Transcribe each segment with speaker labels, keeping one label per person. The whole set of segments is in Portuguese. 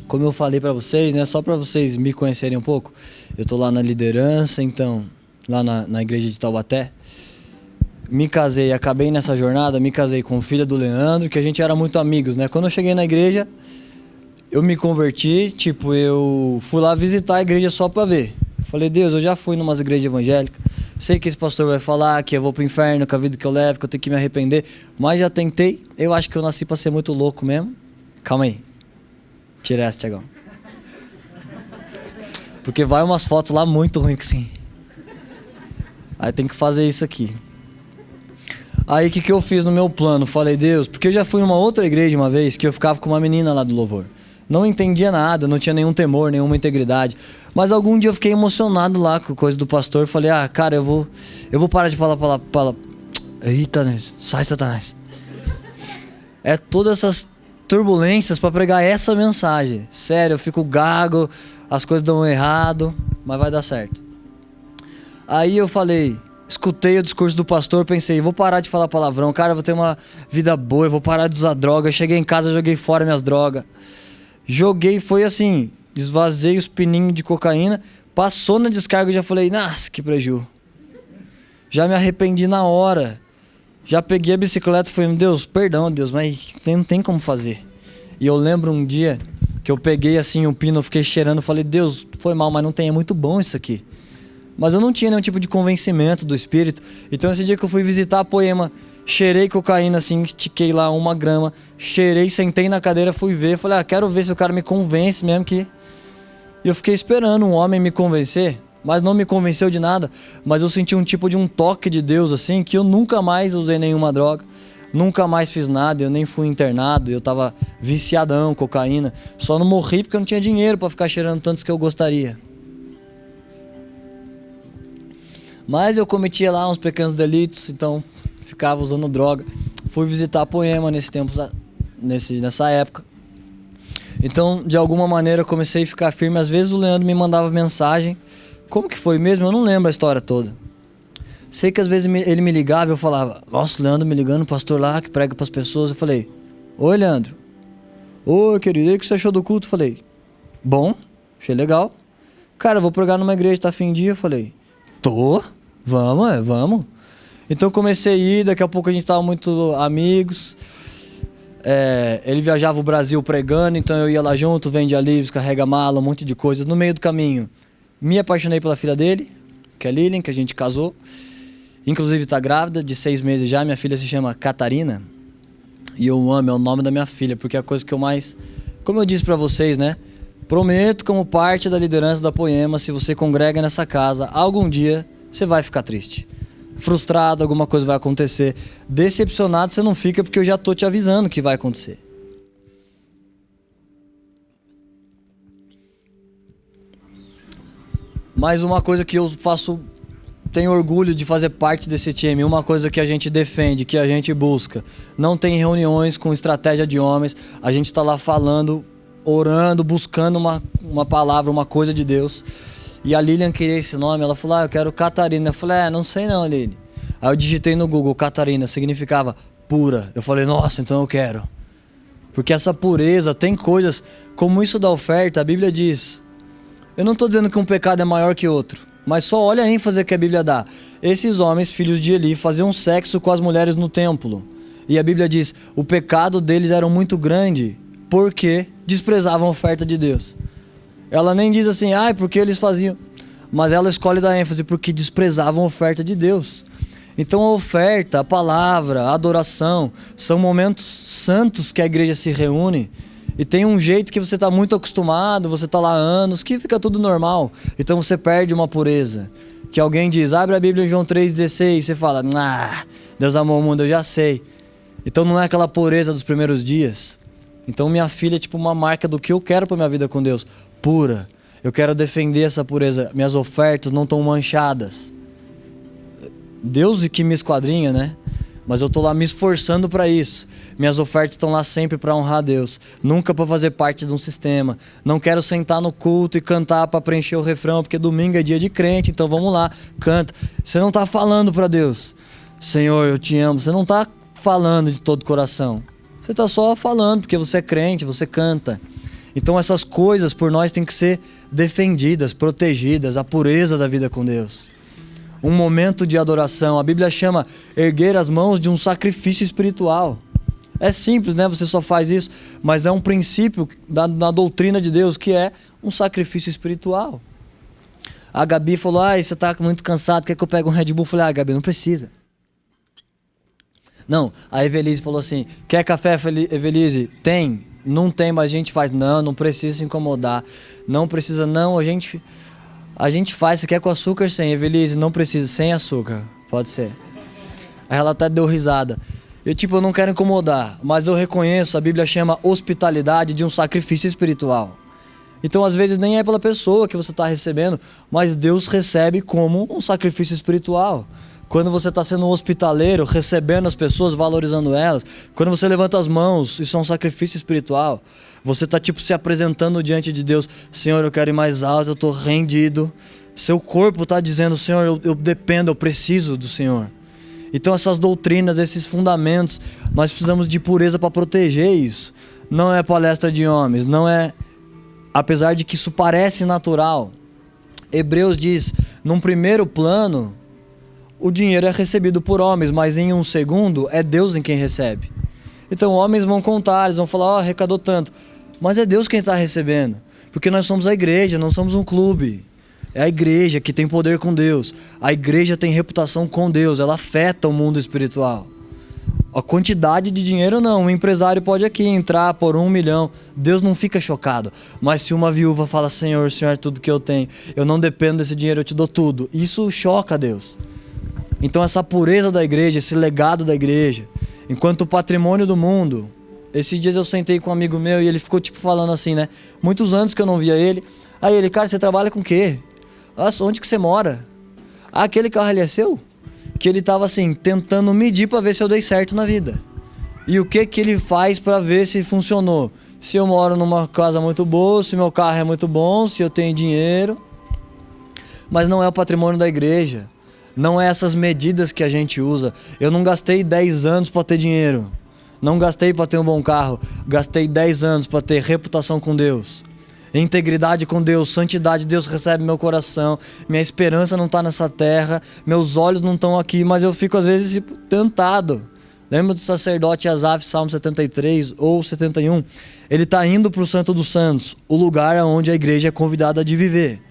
Speaker 1: Como eu falei pra vocês, né, só pra vocês me conhecerem um pouco, eu tô lá na liderança, então, lá na igreja de Taubaté. Me casei, acabei nessa jornada, me casei com o filho do Leandro, que a gente era muito amigos, né? Quando eu cheguei na igreja, eu me converti, tipo, eu fui lá visitar a igreja só pra ver. Falei, Deus, eu já fui numas igrejas evangélicas, sei que esse pastor vai falar que eu vou pro inferno com a vida que eu levo, que eu tenho que me arrepender, mas já tentei, eu acho que eu nasci pra ser muito louco mesmo. Calma aí. Tira essa, Tiagão. Porque vai umas fotos lá muito ruins, assim. Aí tem que fazer isso aqui. Aí o que eu fiz no meu plano? Falei, Deus, porque eu já fui numa outra igreja uma vez que eu ficava com uma menina lá do louvor. Não entendia nada, não tinha nenhum temor, nenhuma integridade. Mas algum dia eu fiquei emocionado lá com a coisa do pastor. Falei, cara, eu vou parar de falar. Eita, sai, Satanás. É todas essas turbulências para pregar essa mensagem. Sério, eu fico gago, as coisas dão errado, mas vai dar certo. Aí eu falei, escutei o discurso do pastor, pensei, vou parar de falar palavrão, cara, eu vou ter uma vida boa, eu vou parar de usar droga. Cheguei em casa, joguei fora minhas drogas. Joguei, foi assim, esvaziei os pininhos de cocaína, passou na descarga e já falei, nossa, que preju. Já me arrependi na hora. Já peguei a bicicleta e falei, Deus, perdão, Deus, mas não tem como fazer. E eu lembro um dia que eu peguei assim um pino, eu fiquei cheirando, falei, Deus, foi mal, mas não tem, é muito bom isso aqui. Mas eu não tinha nenhum tipo de convencimento do Espírito. Então esse dia que eu fui visitar a Poema, cheirei cocaína assim, estiquei lá 1 grama, cheirei, sentei na cadeira, fui ver, falei, quero ver se o cara me convence mesmo que... E eu fiquei esperando um homem me convencer, mas não me convenceu de nada, mas eu senti um tipo de um toque de Deus assim, que eu nunca mais usei nenhuma droga, nunca mais fiz nada, eu nem fui internado, eu tava viciadão, cocaína, só não morri porque eu não tinha dinheiro pra ficar cheirando tantos que eu gostaria. Mas eu cometia lá uns pequenos delitos, então ficava usando droga. Fui visitar a Poema nessa época. Então, de alguma maneira, eu comecei a ficar firme. Às vezes o Leandro me mandava mensagem. Como que foi mesmo? Eu não lembro a história toda. Sei que às vezes ele me ligava e eu falava, nossa, o Leandro me ligando, o pastor lá que prega pras pessoas. Eu falei, oi, Leandro. Oi, querido, e o que você achou do culto? Eu falei, bom, achei legal. Cara, eu vou pregar numa igreja, tá fim de dia? Eu falei, vamos. Então comecei a ir, daqui a pouco a gente tava muito amigos. Ele viajava o Brasil pregando, então eu ia lá junto, vendia livros, carrega mala, um monte de coisas. No meio do caminho, me apaixonei pela filha dele, que é Lilian, que a gente casou. Inclusive tá grávida, de 6 meses já, minha filha se chama Catarina. E eu amo, é o nome da minha filha, porque é a coisa que eu mais... Como eu disse pra vocês, né? Prometo, como parte da liderança da Poema, se você congrega nessa casa, algum dia você vai ficar triste. Frustrado, alguma coisa vai acontecer. Decepcionado você não fica, porque eu já tô te avisando que vai acontecer. Mas uma coisa que eu faço, tenho orgulho de fazer parte desse time, uma coisa que a gente defende, que a gente busca. Não tem reuniões com estratégia de homens, a gente tá lá falando, orando, buscando uma palavra, uma coisa de Deus. E a Lilian queria esse nome, ela falou, eu quero Catarina. Eu falei, não sei não, Lilian. Aí eu digitei no Google, Catarina, significava pura. Eu falei, nossa, então eu quero. Porque essa pureza, tem coisas, como isso da oferta, a Bíblia diz, eu não estou dizendo que um pecado é maior que outro, mas só olha a ênfase que a Bíblia dá. Esses homens, filhos de Eli, faziam sexo com as mulheres no templo. E a Bíblia diz, o pecado deles era muito grande, porque desprezavam a oferta de Deus. Ela nem diz assim, porque eles faziam. Mas ela escolhe dar ênfase porque desprezavam a oferta de Deus. Então a oferta, a palavra, a adoração, são momentos santos que a igreja se reúne. E tem um jeito que você está muito acostumado, você está lá há anos, que fica tudo normal. Então você perde uma pureza. Que alguém diz, abre a Bíblia em João 3,16, você fala, Deus amou o mundo, eu já sei. Então não é aquela pureza dos primeiros dias. Então minha filha é tipo uma marca do que eu quero para minha vida com Deus. Pura. Eu quero defender essa pureza. Minhas ofertas não estão manchadas. Deus que me esquadrinha, né? Mas eu tô lá me esforçando para isso. Minhas ofertas estão lá sempre para honrar a Deus. Nunca para fazer parte de um sistema. Não quero sentar no culto e cantar para preencher o refrão, porque domingo é dia de crente, então vamos lá, canta. Você não tá falando para Deus, Senhor, eu te amo. Você não tá falando de todo o coração. Você tá só falando porque você é crente, você canta. Então essas coisas por nós têm que ser defendidas, protegidas, a pureza da vida com Deus. Um momento de adoração, a Bíblia chama erguer as mãos de um sacrifício espiritual. É simples, né? Você só faz isso, mas é um princípio da doutrina de Deus que é um sacrifício espiritual. A Gabi falou, você tá muito cansado, quer que eu pegue um Red Bull? Eu falei, Gabi, não precisa. Não, a Evelise falou assim, quer café, Evelise? Tem? Não tem, mas a gente faz. Não precisa se incomodar. Não precisa, não, a gente faz. Você quer com açúcar? Sem, Evelise, não precisa, sem açúcar, pode ser. Aí ela até deu risada. Eu não quero incomodar, mas eu reconheço, a Bíblia chama hospitalidade de um sacrifício espiritual. Então às vezes nem é pela pessoa que você está recebendo, mas Deus recebe como um sacrifício espiritual. Quando você está sendo um hospitaleiro, recebendo as pessoas, valorizando elas, quando você levanta as mãos, isso é um sacrifício espiritual. Você está se apresentando diante de Deus, Senhor, eu quero ir mais alto, eu estou rendido. Seu corpo está dizendo, Senhor, eu dependo, eu preciso do Senhor. Então essas doutrinas, esses fundamentos, nós precisamos de pureza para proteger isso. Não é palestra de homens, não é... Apesar de que isso parece natural. Hebreus diz, num primeiro plano, o dinheiro é recebido por homens, mas em um segundo é Deus em quem recebe. Então homens vão contar, eles vão falar, arrecadou tanto. Mas é Deus quem está recebendo. Porque nós somos a igreja, não somos um clube. É a igreja que tem poder com Deus. A igreja tem reputação com Deus, ela afeta o mundo espiritual. A quantidade de dinheiro não, um empresário pode aqui entrar por 1 milhão, Deus não fica chocado. Mas se uma viúva fala, Senhor, Senhor é tudo que eu tenho, eu não dependo desse dinheiro, eu te dou tudo. Isso choca a Deus. Então essa pureza da igreja, esse legado da igreja, enquanto patrimônio do mundo. Esses dias eu sentei com um amigo meu e ele ficou falando assim, né? Muitos anos que eu não via ele. Aí ele, cara, você trabalha com o quê? Onde que você mora? Aquele carro ali é seu? Que ele tava tentando medir para ver se eu dei certo na vida. E o que ele faz para ver se funcionou? Se eu moro numa casa muito boa, se meu carro é muito bom, se eu tenho dinheiro. Mas não é o patrimônio da igreja. Não é essas medidas que a gente usa. Eu não gastei 10 anos para ter dinheiro. Não gastei para ter um bom carro. Gastei 10 anos para ter reputação com Deus. Integridade com Deus, santidade, Deus recebe meu coração, minha esperança não está nessa terra, meus olhos não estão aqui, mas eu fico às vezes tentado. Lembra do sacerdote Asaf, Salmo 73 ou 71? Ele está indo para o Santo dos Santos, o lugar onde a igreja é convidada de viver,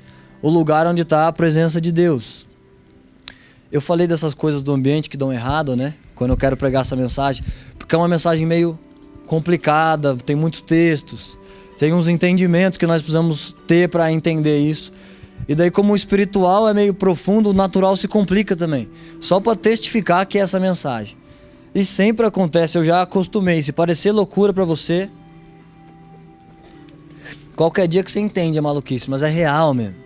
Speaker 1: o lugar onde está a presença de Deus. Eu falei dessas coisas do ambiente que dão errado, né? Quando eu quero pregar essa mensagem, porque é uma mensagem meio complicada, tem muitos textos. Tem uns entendimentos que nós precisamos ter para entender isso. E daí, como o espiritual é meio profundo, o natural se complica também. Só para testificar que é essa mensagem. E sempre acontece, eu já acostumei. Se parecer loucura para você, qualquer dia que você entende é maluquice, mas é real mesmo.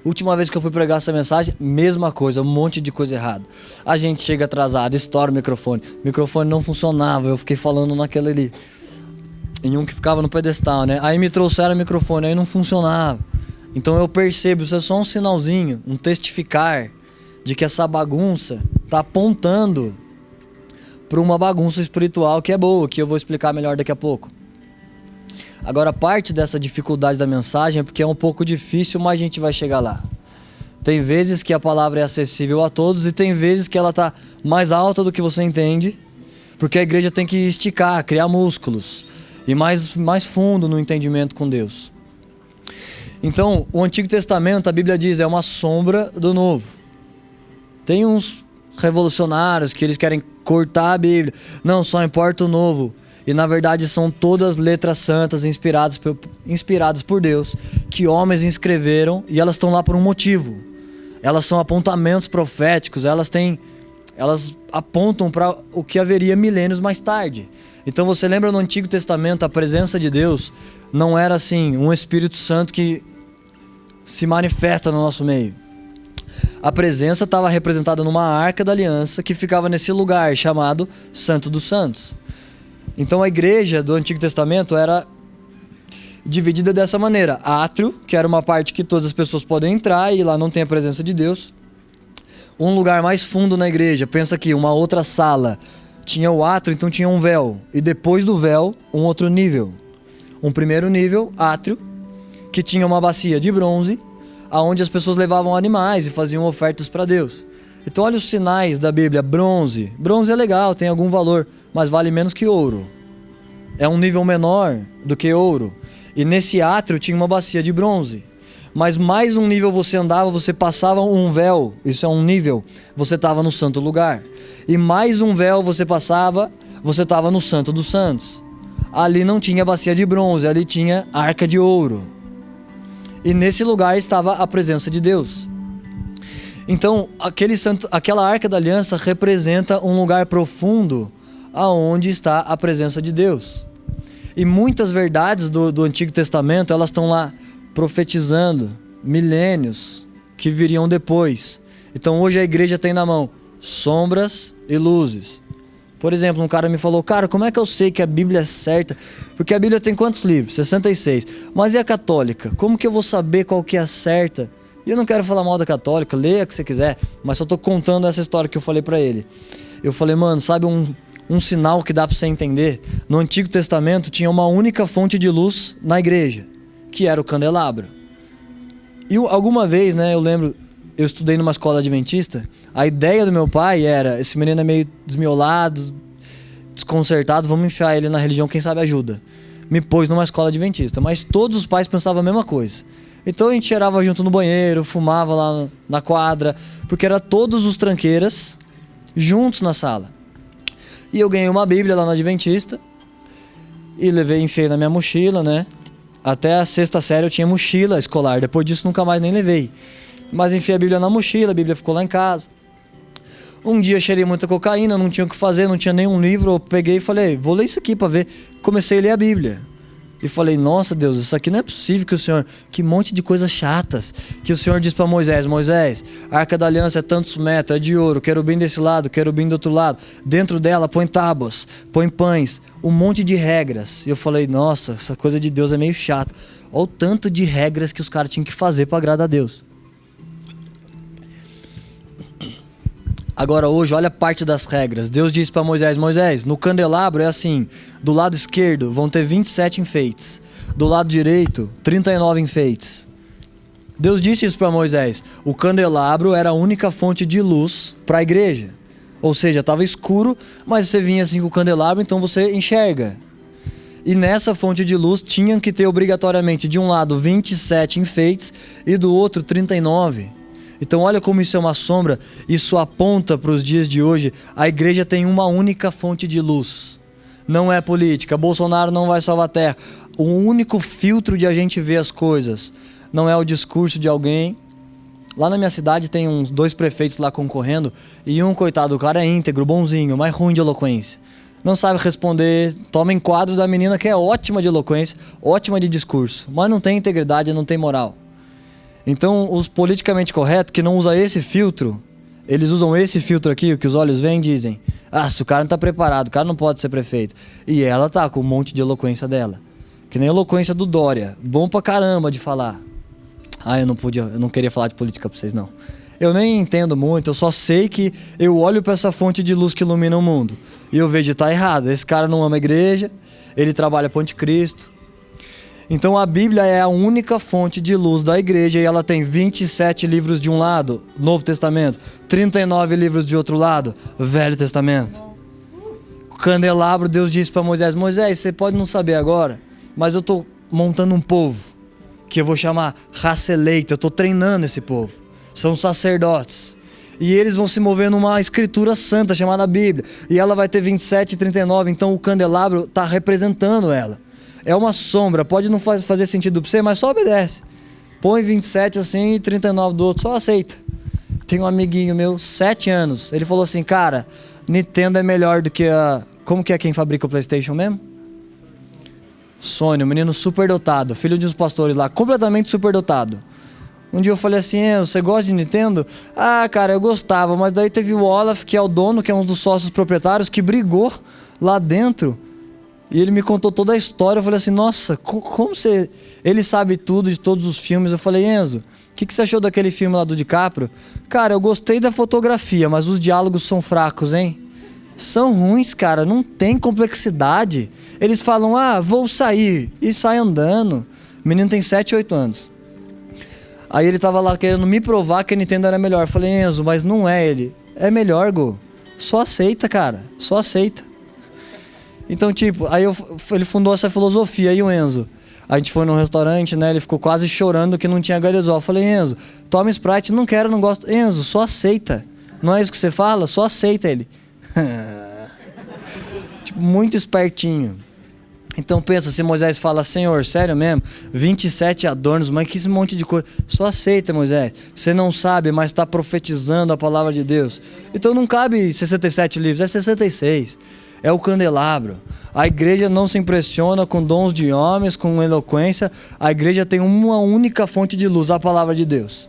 Speaker 1: Última vez que eu fui pregar essa mensagem, mesma coisa, um monte de coisa errada. A gente chega atrasado, estoura o microfone. O microfone não funcionava, eu fiquei falando naquele ali. Em um que ficava no pedestal, né? Aí me trouxeram o microfone, aí não funcionava. Então eu percebo, isso é só um sinalzinho, um testificar de que essa bagunça está apontando para uma bagunça espiritual que é boa, que eu vou explicar melhor daqui a pouco. Agora, parte dessa dificuldade da mensagem é porque é um pouco difícil, mas a gente vai chegar lá. Tem vezes que a palavra é acessível a todos e tem vezes que ela está mais alta do que você entende, porque a igreja tem que esticar, criar músculos. E mais fundo no entendimento com Deus. Então, o Antigo Testamento, a Bíblia diz, é uma sombra do Novo. Tem uns revolucionários que eles querem cortar a Bíblia. Não, só importa o Novo. E na verdade são todas letras santas inspiradas por Deus, que homens escreveram e elas estão lá por um motivo. Elas são apontamentos proféticos, elas apontam para o que haveria milênios mais tarde. Então você lembra no Antigo Testamento a presença de Deus não era um Espírito Santo que se manifesta no nosso meio. A presença estava representada numa arca da aliança que ficava nesse lugar chamado Santo dos Santos. Então a igreja do Antigo Testamento era dividida dessa maneira. Átrio, que era uma parte que todas as pessoas podem entrar e lá não tem a presença de Deus. Um lugar mais fundo na igreja, pensa aqui, uma outra sala. Tinha o átrio, então tinha um véu. E depois do véu, um outro nível. Um primeiro nível, átrio, que tinha uma bacia de bronze, aonde as pessoas levavam animais e faziam ofertas para Deus. Então olha os sinais da Bíblia. Bronze. Bronze é legal, tem algum valor, mas vale menos que ouro. É um nível menor do que ouro. E nesse átrio tinha uma bacia de bronze. Mas mais um nível você andava, você passava um véu. Isso é um nível. Você estava no santo lugar. E mais um véu você passava, você estava no Santo dos Santos. Ali não tinha bacia de bronze, ali tinha arca de ouro. E nesse lugar estava a presença de Deus. Então, aquela arca da aliança representa um lugar profundo aonde está a presença de Deus. E muitas verdades do Antigo Testamento, elas estão lá profetizando milênios que viriam depois. Então hoje a igreja tem na mão sombras e luzes. Por exemplo, um cara me falou: cara, como é que eu sei que a Bíblia é certa? Porque a Bíblia tem quantos livros? 66. Mas e a católica? Como que eu vou saber qual que é a certa? E eu não quero falar mal da católica, leia o que você quiser, mas só tô contando essa história que eu falei pra ele. Eu falei: mano, sabe um sinal que dá pra você entender? No Antigo Testamento tinha uma única fonte de luz na igreja, que era o candelabro. E alguma vez, né, eu lembro, eu estudei numa escola adventista, a ideia do meu pai era: esse menino é meio desmiolado, desconcertado, vamos enfiar ele na religião, quem sabe ajuda. Me pôs numa escola adventista, mas todos os pais pensavam a mesma coisa. Então a gente cheirava junto no banheiro, fumava lá na quadra, porque era todos os tranqueiras juntos na sala. E eu ganhei uma Bíblia lá no Adventista e enfiei na minha mochila, né? Até a 6ª série eu tinha mochila escolar, depois disso nunca mais nem levei. Mas enfiei a Bíblia na mochila, a Bíblia ficou lá em casa. Um dia cheirei muita cocaína, não tinha o que fazer, não tinha nenhum livro, eu peguei e falei: vou ler isso aqui pra ver. Comecei a ler a Bíblia. E falei: nossa Deus, isso aqui não é possível que o Senhor... Que monte de coisas chatas. Que o Senhor diz para Moisés: Moisés, a Arca da Aliança é tantos metros, é de ouro, querubim desse lado, querubim do outro lado. Dentro dela põe tábuas, põe pães, um monte de regras. E eu falei: nossa, essa coisa de Deus é meio chata. Olha o tanto de regras que os caras tinham que fazer para agradar a Deus. Agora hoje, olha a parte das regras. Deus disse para Moisés: Moisés, no candelabro é assim, do lado esquerdo vão ter 27 enfeites, do lado direito 39 enfeites. Deus disse isso para Moisés. O candelabro era a única fonte de luz para a igreja. Ou seja, estava escuro, mas você vinha assim com o candelabro, então você enxerga. E nessa fonte de luz tinham que ter obrigatoriamente de um lado 27 enfeites e do outro 39. Então olha como isso é uma sombra, isso aponta para os dias de hoje. A igreja tem uma única fonte de luz. Não é política, Bolsonaro não vai salvar a terra. O único filtro de a gente ver as coisas não é o discurso de alguém. Lá na minha cidade tem uns 2 prefeitos lá concorrendo, e coitado, o cara é íntegro, bonzinho, mas ruim de eloquência. Não sabe responder, toma enquadro da menina que é ótima de eloquência, ótima de discurso, mas não tem integridade, não tem moral. Então, os politicamente corretos que não usam esse filtro, eles usam esse filtro aqui, o que os olhos veem, dizem: ah, se o cara não tá preparado, o cara não pode ser prefeito. E ela tá com um monte de eloquência dela. Que nem a eloquência do Dória. Bom pra caramba de falar. Ah, eu não queria falar de política pra vocês, não. Eu nem entendo muito, eu só sei que eu olho pra essa fonte de luz que ilumina o mundo e eu vejo que tá errado. Esse cara não ama a igreja, ele trabalha pro anticristo. Então a Bíblia é a única fonte de luz da igreja e ela tem 27 livros de um lado, Novo Testamento, 39 livros de outro lado, Velho Testamento. O candelabro, Deus disse para Moisés: Moisés, você pode não saber agora, mas eu estou montando um povo que eu vou chamar raça eleita, eu estou treinando esse povo. São sacerdotes. E eles vão se mover numa escritura santa chamada Bíblia. E ela vai ter 27 e 39, então o candelabro está representando ela. É uma sombra, pode não fazer sentido pra você, mas só obedece. Põe 27 assim e 39 do outro, só aceita. Tem um amiguinho meu, 7 anos, ele falou assim: cara, Nintendo é melhor do que a... Como que é quem fabrica o PlayStation mesmo? Sony, um menino superdotado, filho de uns pastores lá, completamente superdotado. Um dia eu falei assim: você gosta de Nintendo? Ah, cara, eu gostava, mas daí teve o Olaf, que é o dono, que é um dos sócios proprietários, que brigou lá dentro. E ele me contou toda a história. Eu falei assim: nossa, como você... Ele sabe tudo de todos os filmes. Eu falei: Enzo, o que você achou daquele filme lá do DiCaprio? Cara, eu gostei da fotografia, mas os diálogos são fracos, hein? são ruins, cara, não tem complexidade. Eles falam, vou sair, e sai andando. O menino tem 7, 8 anos. Aí ele tava lá querendo me provar que a Nintendo era melhor. Eu falei, Enzo, mas não é ele. É melhor, Gô. Só aceita, cara, só aceita. Então, tipo, ele fundou essa filosofia, aí o Enzo. A gente foi num restaurante, né, ele ficou quase chorando que não tinha garizol. Eu falei, Enzo, toma Sprite, não quero, não gosto. Enzo, só aceita. Não é isso que você fala? Só aceita ele. Tipo, muito espertinho. Então pensa, se Moisés fala, Senhor, sério mesmo? 27 adornos, mas que esse monte de coisa. Só aceita, Moisés. Você não sabe, mas está profetizando a palavra de Deus. Então não cabe 67 livros, é 66. É o candelabro. A igreja não se impressiona com dons de homens, com eloquência. A igreja tem uma única fonte de luz, a palavra de Deus.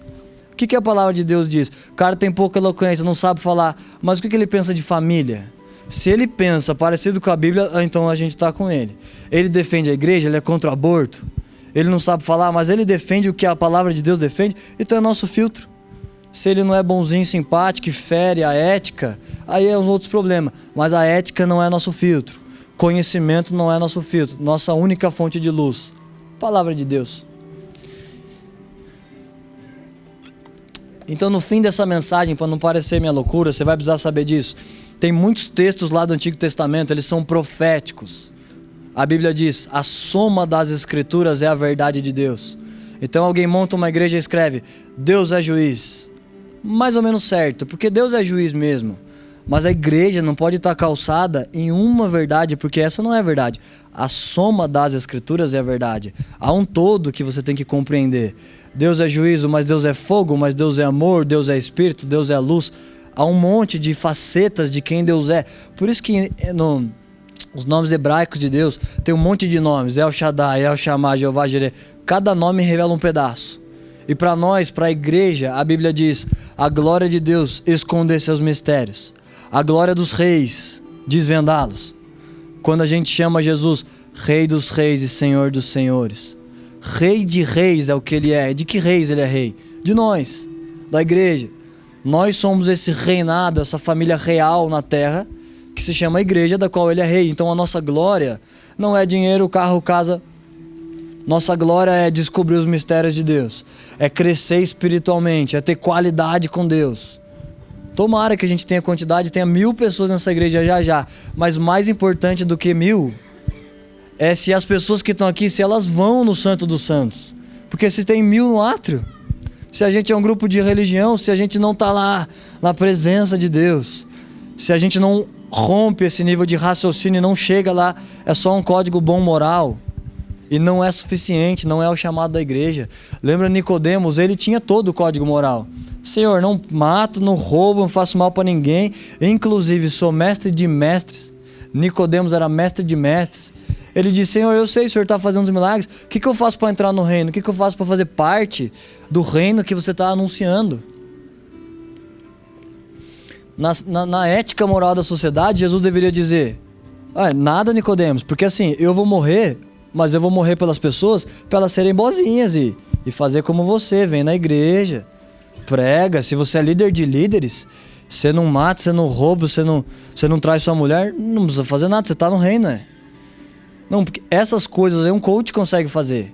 Speaker 1: O que a palavra de Deus diz? O cara tem pouca eloquência, não sabe falar. Mas o que ele pensa de família? Se ele pensa parecido com a Bíblia, então a gente está com ele. Ele defende a igreja, ele é contra o aborto. Ele não sabe falar, mas ele defende o que a palavra de Deus defende. Então é nosso filtro. Se ele não é bonzinho, simpático, fere a ética, aí é uns outros problemas. Mas a ética não é nosso filtro. Conhecimento não é nosso filtro. Nossa única fonte de luz. Palavra de Deus. Então no fim dessa mensagem, para não parecer minha loucura, você vai precisar saber disso. Tem muitos textos lá do Antigo Testamento, eles são proféticos. A Bíblia diz, a soma das escrituras é a verdade de Deus. Então alguém monta uma igreja e escreve, Deus é juiz. Mais ou menos certo, porque Deus é juiz mesmo. Mas a igreja não pode estar calçada em uma verdade, porque essa não é a verdade. A soma das escrituras é a verdade. Há um todo que você tem que compreender. Deus é juízo, mas Deus é fogo, mas Deus é amor, Deus é espírito, Deus é luz. Há um monte de facetas de quem Deus é. Por isso que os nomes hebraicos de Deus tem um monte de nomes. El Shaddai, El Shammah, Jeová Jireh. Cada nome revela um pedaço. E para nós, para a igreja, a Bíblia diz, a glória de Deus esconder seus mistérios. A glória dos reis, desvendá-los. Quando a gente chama Jesus Rei dos reis e Senhor dos senhores. Rei de reis é o que ele é. De que reis ele é rei? De nós, da igreja. Nós somos esse reinado, essa família real na terra, que se chama igreja, da qual ele é rei. Então a nossa glória não é dinheiro, carro, casa. Nossa glória é descobrir os mistérios de Deus. É crescer espiritualmente, é ter qualidade com Deus. Tomara que a gente tenha quantidade, tenha 1000 pessoas nessa igreja já. Mas mais importante do que 1000 é se as pessoas que estão aqui, se elas vão no Santo dos Santos. Porque se tem 1000 no átrio, se a gente é um grupo de religião, se a gente não está lá na presença de Deus, se a gente não rompe esse nível de raciocínio e não chega lá, é só um código bom moral. E não é suficiente, não é o chamado da igreja. Lembra Nicodemos, ele tinha todo o código moral. Senhor, não mato, não roubo, não faço mal para ninguém. Inclusive, sou mestre de mestres. Nicodemos era mestre de mestres. Ele disse, Senhor, eu sei, o Senhor está fazendo os milagres. O que eu faço para entrar no reino? O que eu faço para fazer parte do reino que você está anunciando? Na ética moral da sociedade, Jesus deveria dizer, nada, Nicodemos, porque assim, eu vou morrer, mas eu vou morrer pelas pessoas para elas serem boazinhas e fazer como você, vem na igreja, prega. Se você é líder de líderes, você não mata, você não rouba, você não traz sua mulher, não precisa fazer nada, você está no reino, Não, porque essas coisas aí um coach consegue fazer.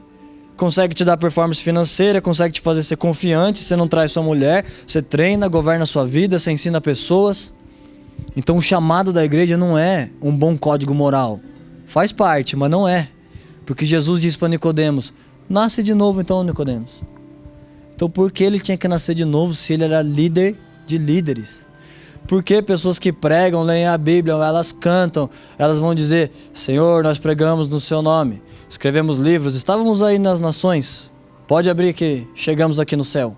Speaker 1: Consegue te dar performance financeira, consegue te fazer ser confiante, você não traz sua mulher, você treina, governa a sua vida, você ensina pessoas. Então o chamado da igreja não é um bom código moral. Faz parte, mas não é. Porque Jesus disse para Nicodemos, nasce de novo então, Nicodemos. Então por que ele tinha que nascer de novo se ele era líder de líderes? Por que pessoas que pregam, leem a Bíblia, elas cantam, elas vão dizer, Senhor, nós pregamos no seu nome, escrevemos livros, estávamos aí nas nações, pode abrir que chegamos aqui no céu.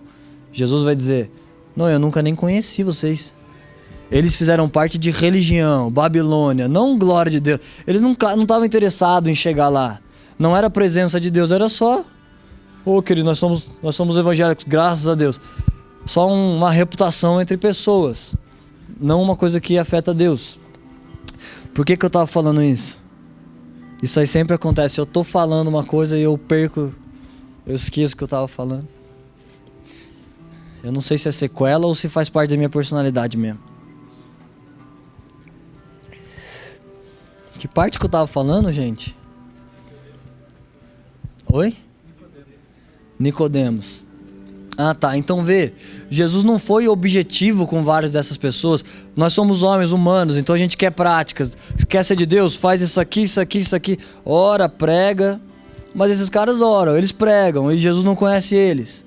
Speaker 1: Jesus vai dizer, não, eu nunca nem conheci vocês. Eles fizeram parte de religião, Babilônia, não glória de Deus. Eles não estavam interessados em chegar lá. Não era a presença de Deus, era só, querido, nós somos evangélicos, graças a Deus. Só uma reputação entre pessoas. Não uma coisa que afeta Deus. Por que eu estava falando isso? Isso aí sempre acontece. Eu estou falando uma coisa e eu perco, eu esqueço o que eu estava falando. Eu não sei se é sequela ou se faz parte da minha personalidade mesmo. Que parte que eu tava falando, gente? Oi? Nicodemos. Ah, tá. Então vê, Jesus não foi objetivo com várias dessas pessoas. Nós somos homens humanos, então a gente quer práticas. Quer ser de Deus? Faz isso aqui, isso aqui, isso aqui. Ora, prega. Mas esses caras oram, eles pregam e Jesus não conhece eles.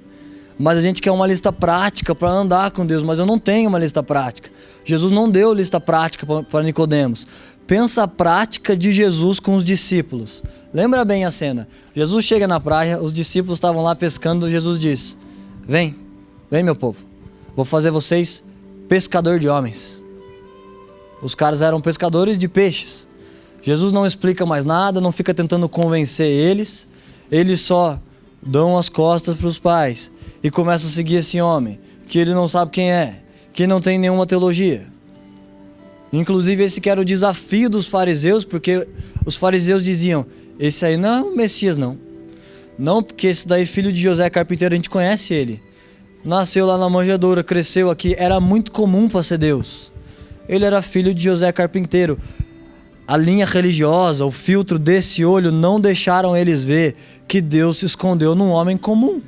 Speaker 1: Mas a gente quer uma lista prática para andar com Deus, mas eu não tenho uma lista prática. Jesus não deu lista prática para Nicodemos. Pensa a prática de Jesus com os discípulos. Lembra bem a cena. Jesus chega na praia, os discípulos estavam lá pescando, Jesus diz: vem meu povo, vou fazer vocês pescador de homens. Os caras eram pescadores de peixes. Jesus não explica mais nada, não fica tentando convencer eles. Eles só dão as costas para os pais e começam a seguir esse homem, que ele não sabe quem é, que não tem nenhuma teologia. Inclusive esse que era o desafio dos fariseus, porque os fariseus diziam: esse aí não é o Messias não. Não, porque esse daí, filho de José carpinteiro, a gente conhece ele. Nasceu lá na manjedoura, cresceu aqui, era muito comum para ser Deus. Ele era filho de José carpinteiro. A linha religiosa, o filtro desse olho não deixaram eles ver que Deus se escondeu num homem comum.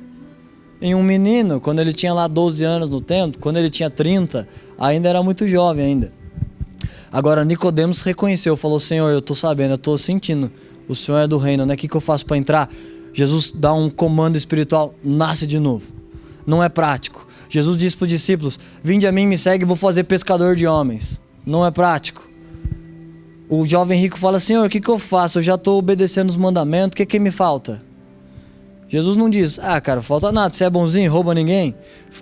Speaker 1: Em um menino, quando ele tinha lá 12 anos no templo, quando ele tinha 30, ainda era muito jovem ainda. Agora Nicodemos reconheceu, falou: Senhor, eu estou sabendo, eu estou sentindo, o Senhor é do reino, né? O que eu faço para entrar? Jesus dá um comando espiritual, nasce de novo. Não é prático. Jesus disse para os discípulos: vinde a mim, me segue, vou fazer pescador de homens. Não é prático. O jovem rico fala: Senhor, o que eu faço? Eu já estou obedecendo os mandamentos, o que me falta? Jesus não diz: ah, cara, falta nada, você é bonzinho, rouba ninguém,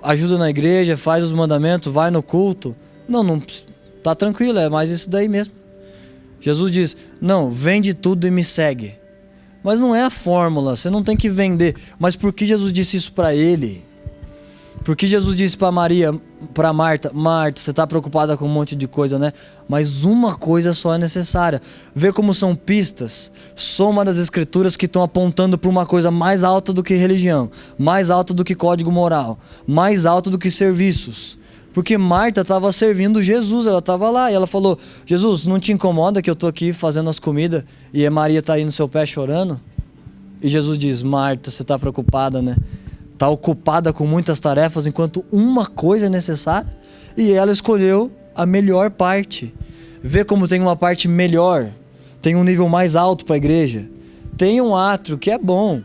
Speaker 1: ajuda na igreja, faz os mandamentos, vai no culto. Não, tá tranquilo, é mais isso daí mesmo. Jesus diz: não, vende tudo e me segue. Mas não é a fórmula, você não tem que vender. Mas por que Jesus disse isso para ele? Por que Jesus disse para Maria, para Marta: Marta, você está preocupada com um monte de coisa, né? Mas uma coisa só é necessária. Vê como são pistas, soma das escrituras que estão apontando para uma coisa mais alta do que religião, mais alta do que código moral, mais alta do que serviços. Porque Marta estava servindo Jesus, ela estava lá e ela falou: Jesus, não te incomoda que eu estou aqui fazendo as comidas e a Maria está aí no seu pé chorando? E Jesus diz: Marta, você está preocupada, né? Está ocupada com muitas tarefas enquanto uma coisa é necessária. E ela escolheu a melhor parte. Vê como tem uma parte melhor, tem um nível mais alto para a igreja. Tem um átrio que é bom.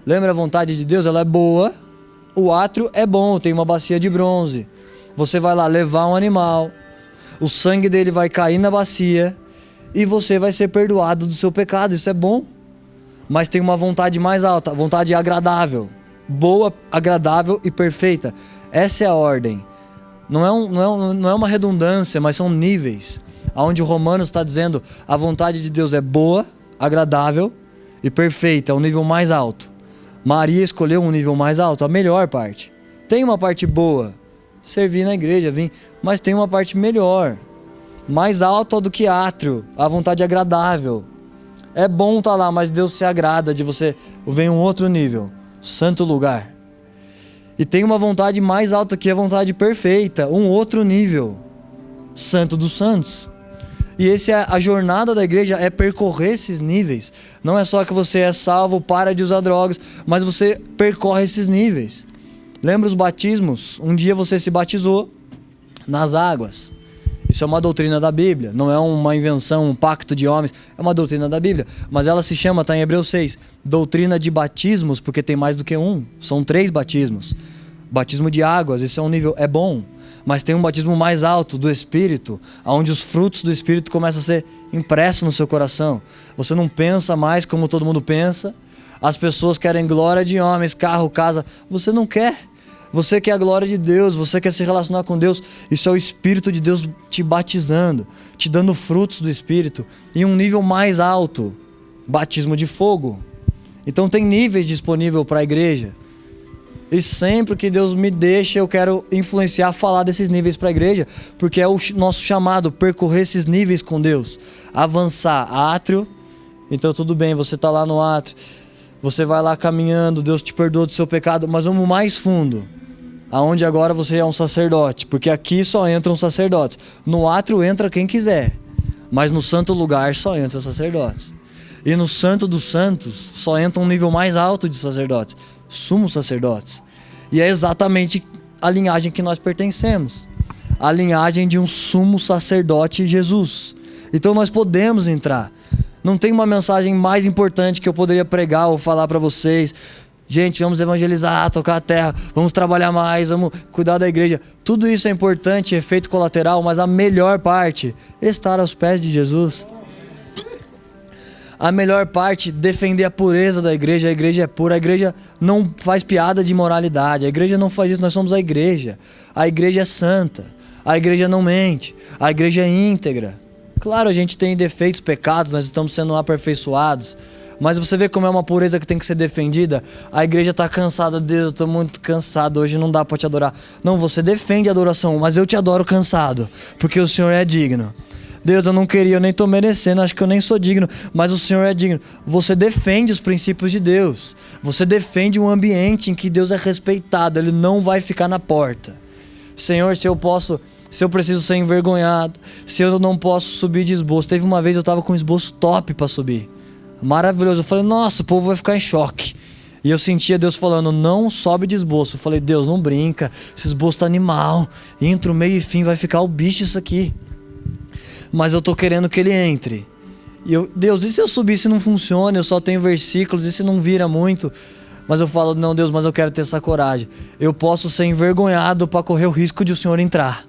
Speaker 1: Lembra a vontade de Deus? Ela é boa. O átrio é bom, tem uma bacia de bronze. Você vai lá levar um animal, o sangue dele vai cair na bacia e você vai ser perdoado do seu pecado. Isso é bom. Mas tem uma vontade mais alta, a vontade agradável. Boa, agradável e perfeita. Essa é a ordem. Não é uma redundância, mas são níveis. Onde o Romanos está dizendo: a vontade de Deus é boa, agradável e perfeita, é o nível mais alto. Maria escolheu um nível mais alto, a melhor parte. Tem uma parte boa, servir na igreja, vim, mas tem uma parte melhor, mais alta do que átrio, a vontade agradável. É bom estar lá, mas Deus se agrada de você. Vem um outro nível, santo lugar. E tem uma vontade mais alta que a vontade perfeita, um outro nível, santo dos santos. E a jornada da igreja é percorrer esses níveis. Não é só que você é salvo, para de usar drogas, mas você percorre esses níveis. Lembra os batismos? Um dia você se batizou nas águas. Isso é uma doutrina da Bíblia, não é uma invenção, um pacto de homens, é uma doutrina da Bíblia. Mas ela se chama, está em Hebreus 6, doutrina de batismos, porque tem mais do que um, são 3 batismos. Batismo de águas, esse é um nível, é bom, mas tem um batismo mais alto do Espírito, onde os frutos do Espírito começam a ser impressos no seu coração. Você não pensa mais como todo mundo pensa, as pessoas querem glória de homens, carro, casa, você não quer. Você quer a glória de Deus, você quer se relacionar com Deus. Isso é o Espírito de Deus te batizando, te dando frutos do Espírito. E um nível mais alto, batismo de fogo. Então tem níveis disponíveis para a igreja. E sempre que Deus me deixa, eu quero influenciar, falar desses níveis para a igreja. Porque é o nosso chamado, percorrer esses níveis com Deus. Avançar, átrio. Então tudo bem, você está lá no átrio. Você vai lá caminhando, Deus te perdoa do seu pecado. Mas vamos mais fundo. Aonde agora você é um sacerdote, porque aqui só entram sacerdotes. No átrio entra quem quiser, Mas no santo lugar só entram sacerdotes. E no santo dos santos só entra um nível mais alto de sacerdotes, sumos sacerdotes. E é exatamente a linhagem que nós pertencemos, a linhagem de um sumo sacerdote, Jesus. Então nós podemos entrar. Não tem uma mensagem mais importante que eu poderia pregar ou falar para vocês. Gente, vamos evangelizar, tocar a terra, vamos trabalhar mais, vamos cuidar da igreja. Tudo isso é importante, efeito colateral, mas a melhor parte é estar aos pés de Jesus. A melhor parte, defender a pureza da igreja. A igreja é pura, a igreja não faz piada de moralidade, a igreja não faz isso, nós somos a igreja. A igreja é santa, a igreja não mente, a igreja é íntegra. Claro, a gente tem defeitos, pecados, nós estamos sendo aperfeiçoados, mas você vê como é uma pureza que tem que ser defendida. A igreja está cansada, Deus, eu estou muito cansado, hoje não dá para te adorar. Não, você defende a adoração, mas eu te adoro cansado, porque o Senhor é digno. Deus, eu não queria, eu nem estou merecendo, acho que eu nem sou digno, mas o Senhor é digno. Você defende os princípios de Deus. Você defende um ambiente em que Deus é respeitado, Ele não vai ficar na porta. Senhor, se eu preciso ser envergonhado, se eu não posso subir de esboço. Teve uma vez eu estava com um esboço top para subir, maravilhoso. Eu falei, nossa, o povo vai ficar em choque. E eu sentia Deus falando, não sobe de esboço. Eu falei, Deus, não brinca, esse esboço tá animal, entre o meio e fim vai ficar o bicho isso aqui. Mas eu tô querendo que ele entre. E eu, Deus, e se eu subir se não funciona? Eu só tenho versículos, e se não vira muito? Mas eu falo, não, Deus, mas eu quero ter essa coragem. Eu posso ser envergonhado para correr o risco de o Senhor entrar.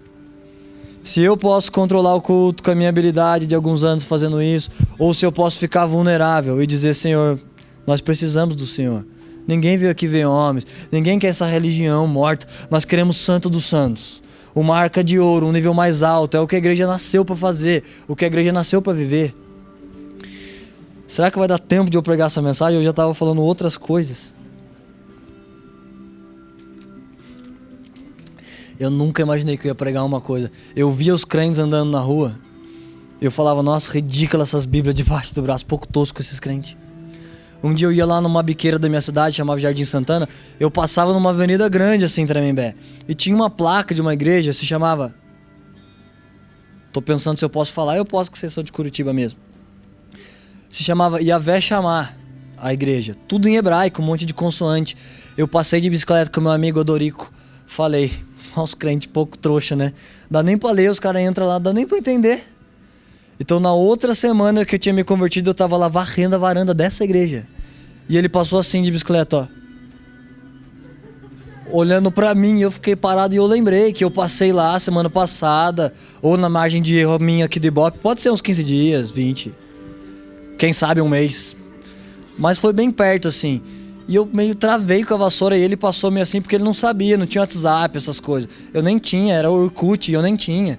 Speaker 1: Se eu posso controlar o culto com a minha habilidade de alguns anos fazendo isso, ou se eu posso ficar vulnerável e dizer, Senhor, nós precisamos do Senhor. Ninguém veio aqui ver homens, ninguém quer essa religião morta. Nós queremos santo dos santos. Uma arca de ouro, um nível mais alto, é o que a igreja nasceu para fazer, o que a igreja nasceu para viver. Será que vai dar tempo de eu pregar essa mensagem? Eu já estava falando outras coisas. Eu nunca imaginei que eu ia pregar uma coisa. Eu via os crentes andando na rua, eu falava, nossa, ridícula essas bíblias debaixo do braço, pouco tosco esses crentes. Um dia eu ia lá numa biqueira da minha cidade, chamava Jardim Santana, eu passava numa avenida grande assim em Tremembé, e tinha uma placa de uma igreja, se chamava... Tô pensando se eu posso falar, eu posso, que vocês são de Curitiba mesmo. Se chamava Yavé Chamar, a igreja, tudo em hebraico, um monte de consoante. Eu passei de bicicleta com meu amigo Odorico, falei, os crentes pouco trouxa, né? Dá nem pra ler, os caras entram lá, dá nem pra entender. Então na outra semana que eu tinha me convertido, eu tava lá varrendo a varanda dessa igreja. E ele passou assim de bicicleta, ó. Olhando pra mim, eu fiquei parado e eu lembrei que eu passei lá semana passada, ou na margem de erro minha aqui do Ibope, pode ser uns 15 dias, 20, quem sabe um mês. Mas foi bem perto assim. E eu meio travei com a vassoura e ele passou meio assim porque ele não sabia, não tinha WhatsApp, essas coisas. Eu nem tinha, era Orkut, eu nem tinha.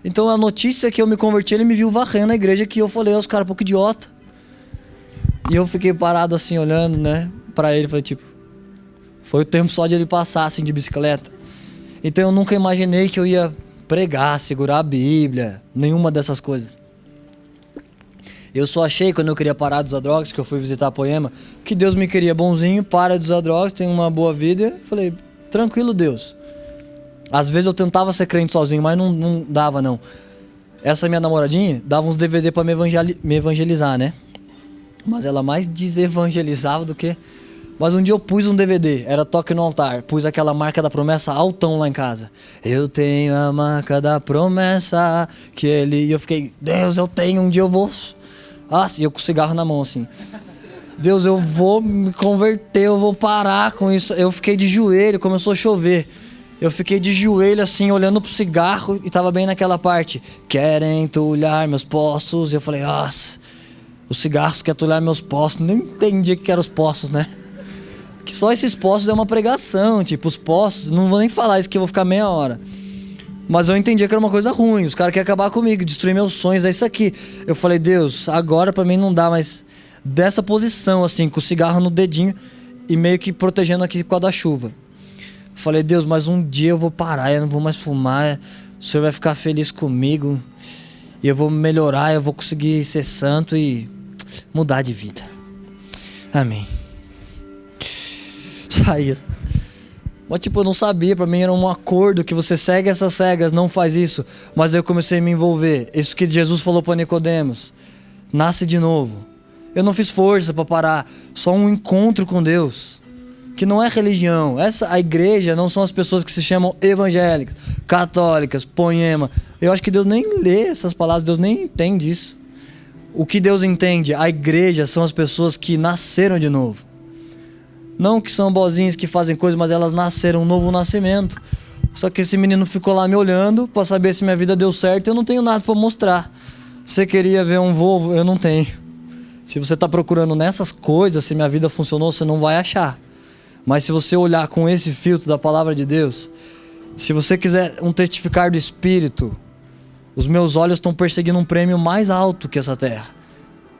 Speaker 1: Então a notícia que eu me converti, ele me viu varrendo a igreja, que eu falei, os caras, pouco idiota. E eu fiquei parado assim, olhando, né, pra ele, falei, tipo, foi o tempo só de ele passar assim de bicicleta. Então eu nunca imaginei que eu ia pregar, segurar a Bíblia, nenhuma dessas coisas. Eu só achei, quando eu queria parar de usar drogas, que eu fui visitar a Poema, que Deus me queria bonzinho, para de usar drogas, tem uma boa vida. Eu falei, tranquilo, Deus. Às vezes eu tentava ser crente sozinho, mas não dava, não. Essa minha namoradinha dava uns DVD pra me evangelizar, né? Mas ela mais desevangelizava do que... Mas um dia eu pus um DVD, era Toque no Altar. Pus aquela marca da promessa altão lá em casa. Eu tenho a marca da promessa que ele... E eu fiquei, Deus, eu tenho, um dia eu vou... Ah, sim, eu com o cigarro na mão, assim. Deus, eu vou me converter, eu vou parar com isso. Eu fiquei de joelho, começou a chover. Eu fiquei de joelho assim, olhando pro cigarro e tava bem naquela parte. Querem entulhar meus poços. E eu falei, nossa, os cigarros querem entulhar meus poços. Nem entendi o que eram os poços, né? Que só esses poços é uma pregação, tipo, os poços, não vou nem falar isso que eu vou ficar meia hora. Mas eu entendi que era uma coisa ruim, os caras querem acabar comigo, destruir meus sonhos, é isso aqui. Eu falei, Deus, agora pra mim não dá mais dessa posição, assim, com o cigarro no dedinho e meio que protegendo aqui por causa da chuva. Falei, Deus, mas um dia eu vou parar, eu não vou mais fumar, o Senhor vai ficar feliz comigo, e eu vou melhorar, eu vou conseguir ser santo e mudar de vida. Amém. Saí. Mas tipo, eu não sabia, pra mim era um acordo que você segue essas regras, não faz isso. Mas aí eu comecei a me envolver. Isso que Jesus falou para Nicodemos. Nasce de novo. Eu não fiz força para parar, só um encontro com Deus. Que não é religião. A igreja não são as pessoas que se chamam evangélicas, católicas, poema. Eu acho que Deus nem lê essas palavras, Deus nem entende isso. O que Deus entende, a igreja são as pessoas que nasceram de novo. Não que são bozinhos que fazem coisas, mas elas nasceram um novo nascimento. Só que esse menino ficou lá me olhando para saber se minha vida deu certo e eu não tenho nada para mostrar. Você queria ver um Volvo? Eu não tenho. Se você está procurando nessas coisas, se minha vida funcionou, você não vai achar. Mas se você olhar com esse filtro da palavra de Deus, se você quiser um testificar do Espírito, os meus olhos estão perseguindo um prêmio mais alto que essa terra.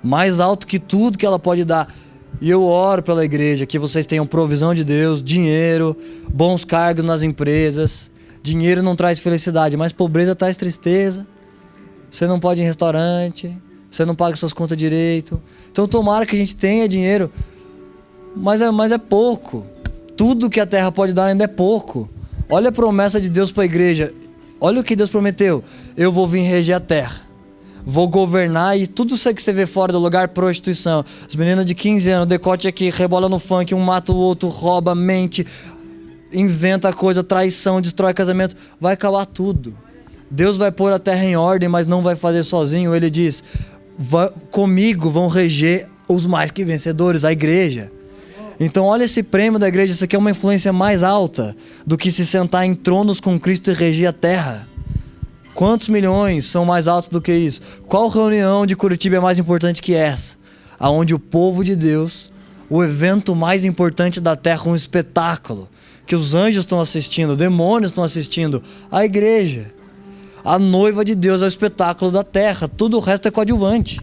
Speaker 1: Mais alto que tudo que ela pode dar. E eu oro pela igreja, que vocês tenham provisão de Deus, dinheiro, bons cargos nas empresas. Dinheiro não traz felicidade, mas pobreza traz tristeza. Você não pode ir em restaurante, você não paga suas contas direito. Então tomara que a gente tenha dinheiro, mas é pouco. Tudo que a terra pode dar ainda é pouco. Olha a promessa de Deus para a igreja. Olha o que Deus prometeu. Eu vou vir reger a terra. Vou governar, e tudo isso que você vê fora do lugar, prostituição. As meninas de 15 anos, decote aqui, rebola no funk, um mata o outro, rouba, mente, inventa coisa, traição, destrói casamento. Vai acabar tudo. Deus vai pôr a terra em ordem, mas não vai fazer sozinho. Ele diz, comigo vão reger os mais que vencedores, a igreja. Então olha esse prêmio da igreja, isso aqui é uma influência mais alta do que se sentar em tronos com Cristo e reger a terra. Quantos milhões são mais altos do que isso? Qual reunião de Curitiba é mais importante que essa? Aonde o povo de Deus, o evento mais importante da terra, um espetáculo, que os anjos estão assistindo, demônios estão assistindo, a igreja. A noiva de Deus é o espetáculo da terra, tudo o resto é coadjuvante.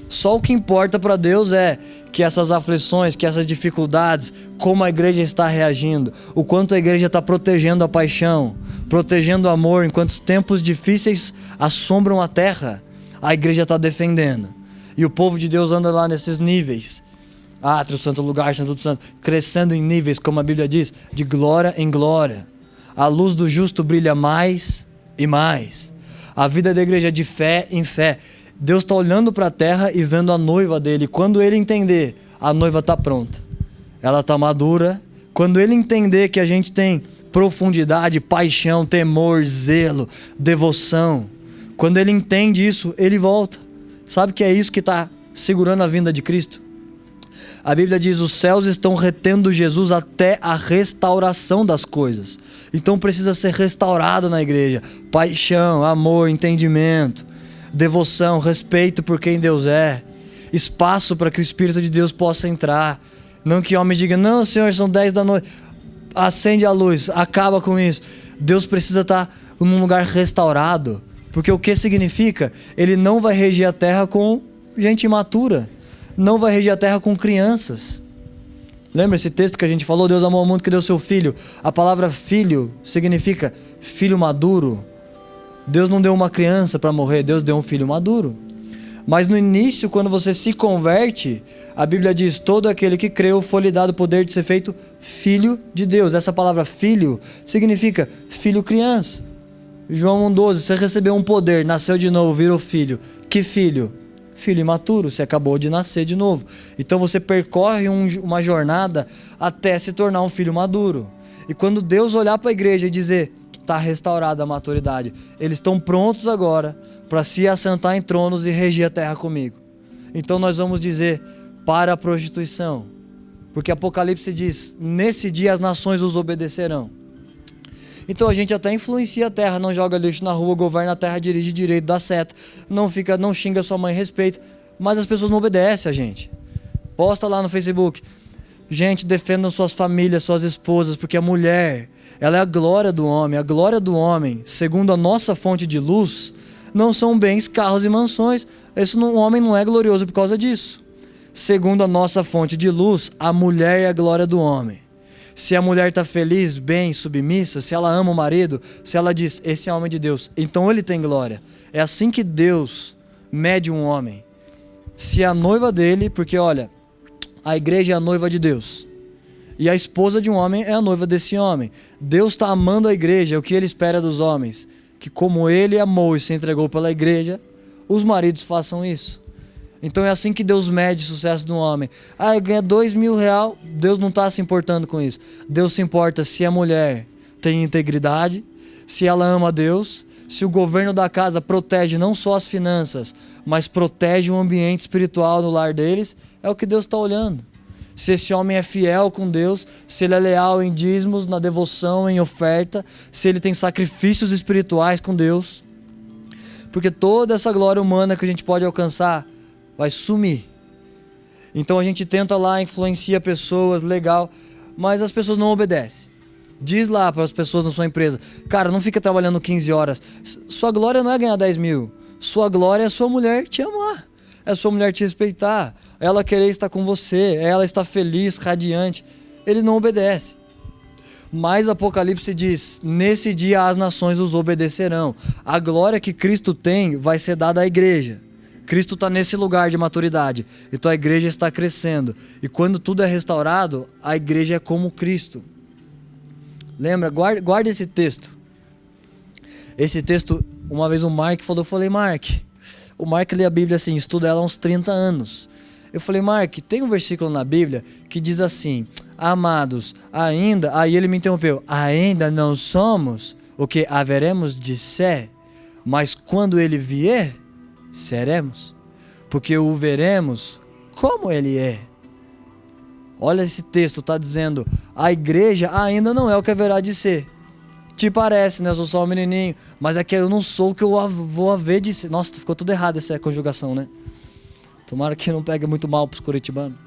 Speaker 1: Só o que importa para Deus é que essas aflições, que essas dificuldades, como a igreja está reagindo, o quanto a igreja está protegendo a paixão, protegendo o amor, enquanto os tempos difíceis assombram a terra, a igreja está defendendo. E o povo de Deus anda lá nesses níveis. Átrio, santo lugar, santo do santo, crescendo em níveis, como a Bíblia diz, de glória em glória. A luz do justo brilha mais e mais. A vida da igreja é de fé em fé. Deus está olhando para a terra e vendo a noiva dele. Quando ele entender, a noiva está pronta. Ela está madura. Quando ele entender que a gente tem profundidade, paixão, temor, zelo, devoção. Quando ele entende isso, ele volta. Sabe que é isso que está segurando a vinda de Cristo? A Bíblia diz, os céus estão retendo Jesus até a restauração das coisas. Então precisa ser restaurado na igreja. Paixão, amor, entendimento, devoção, respeito por quem Deus é. Espaço para que o Espírito de Deus possa entrar. Não que homem diga, não Senhor, são 10 da noite. Acende a luz, acaba com isso. Deus precisa estar num lugar restaurado. Porque o que significa? Ele não vai reger a terra com gente imatura. Não vai reger a terra com crianças. Lembra esse texto que a gente falou? Deus amou o mundo que deu seu filho. A palavra filho significa filho maduro. Deus não deu uma criança para morrer, Deus deu um filho maduro. Mas no início, quando você se converte, a Bíblia diz, todo aquele que creu foi-lhe dado o poder de ser feito filho de Deus. Essa palavra filho significa filho criança. João 1,12, você recebeu um poder, nasceu de novo, virou filho. Que filho? Filho imaturo, você acabou de nascer de novo. Então você percorre uma jornada até se tornar um filho maduro. E quando Deus olhar para a igreja e dizer, está restaurada a maturidade, eles estão prontos agora para se assentar em tronos e regir a terra comigo. Então nós vamos dizer, para a prostituição. Porque Apocalipse diz, nesse dia as nações os obedecerão. Então a gente até influencia a terra, não joga lixo na rua, governa a terra, dirige direito, dá seta, não xinga sua mãe, respeita, mas as pessoas não obedecem a gente. Posta lá no Facebook, gente, defendam suas famílias, suas esposas, porque a mulher, ela é a glória do homem. A glória do homem, segundo a nossa fonte de luz, não são bens, carros e mansões. O homem não é glorioso por causa disso. Segundo a nossa fonte de luz, a mulher é a glória do homem. Se a mulher está feliz, bem, submissa, se ela ama o marido, se ela diz, esse é homem de Deus, então ele tem glória. É assim que Deus mede um homem. Se a noiva dele, porque olha, a igreja é a noiva de Deus. E a esposa de um homem é a noiva desse homem. Deus está amando a igreja, é o que ele espera dos homens. Que como ele amou e se entregou pela igreja, os maridos façam isso. Então é assim que Deus mede o sucesso de um homem. Ah, ganha R$2.000, Deus não está se importando com isso. Deus se importa se a mulher tem integridade, se ela ama a Deus, se o governo da casa protege não só as finanças, mas protege o ambiente espiritual no lar deles, é o que Deus está olhando. Se esse homem é fiel com Deus, se ele é leal em dízimos, na devoção, em oferta, se ele tem sacrifícios espirituais com Deus. Porque toda essa glória humana que a gente pode alcançar vai sumir. Então a gente tenta lá, influencia pessoas, legal, mas as pessoas não obedecem. Diz lá para as pessoas na sua empresa, cara, não fica trabalhando 15 horas. Sua glória não é ganhar 10 mil. Sua glória é sua mulher te amar. É sua mulher te respeitar. Ela querer estar com você. Ela estar feliz, radiante. Eles não obedecem. Mas Apocalipse diz, nesse dia as nações os obedecerão. A glória que Cristo tem vai ser dada à igreja. Cristo está nesse lugar de maturidade. Então a igreja está crescendo. E quando tudo é restaurado, a igreja é como Cristo. Lembra? Guarda esse texto. Esse texto, uma vez o Mark falou, eu falei, Mark... O Mark lê a Bíblia assim, estuda ela há uns 30 anos. Eu falei, Mark, tem um versículo na Bíblia que diz assim, amados, ainda... Aí ele me interrompeu, ainda não somos o que haveremos de ser, mas quando ele vier, seremos. Porque o veremos como ele é. Olha esse texto, está dizendo, a igreja ainda não é o que haverá de ser. Te parece, né? Eu sou só um menininho. Mas é que eu não sou o que eu vou haver de ser. Nossa, ficou tudo errado essa conjugação, né? Tomara que não pegue muito mal pros curitibanos.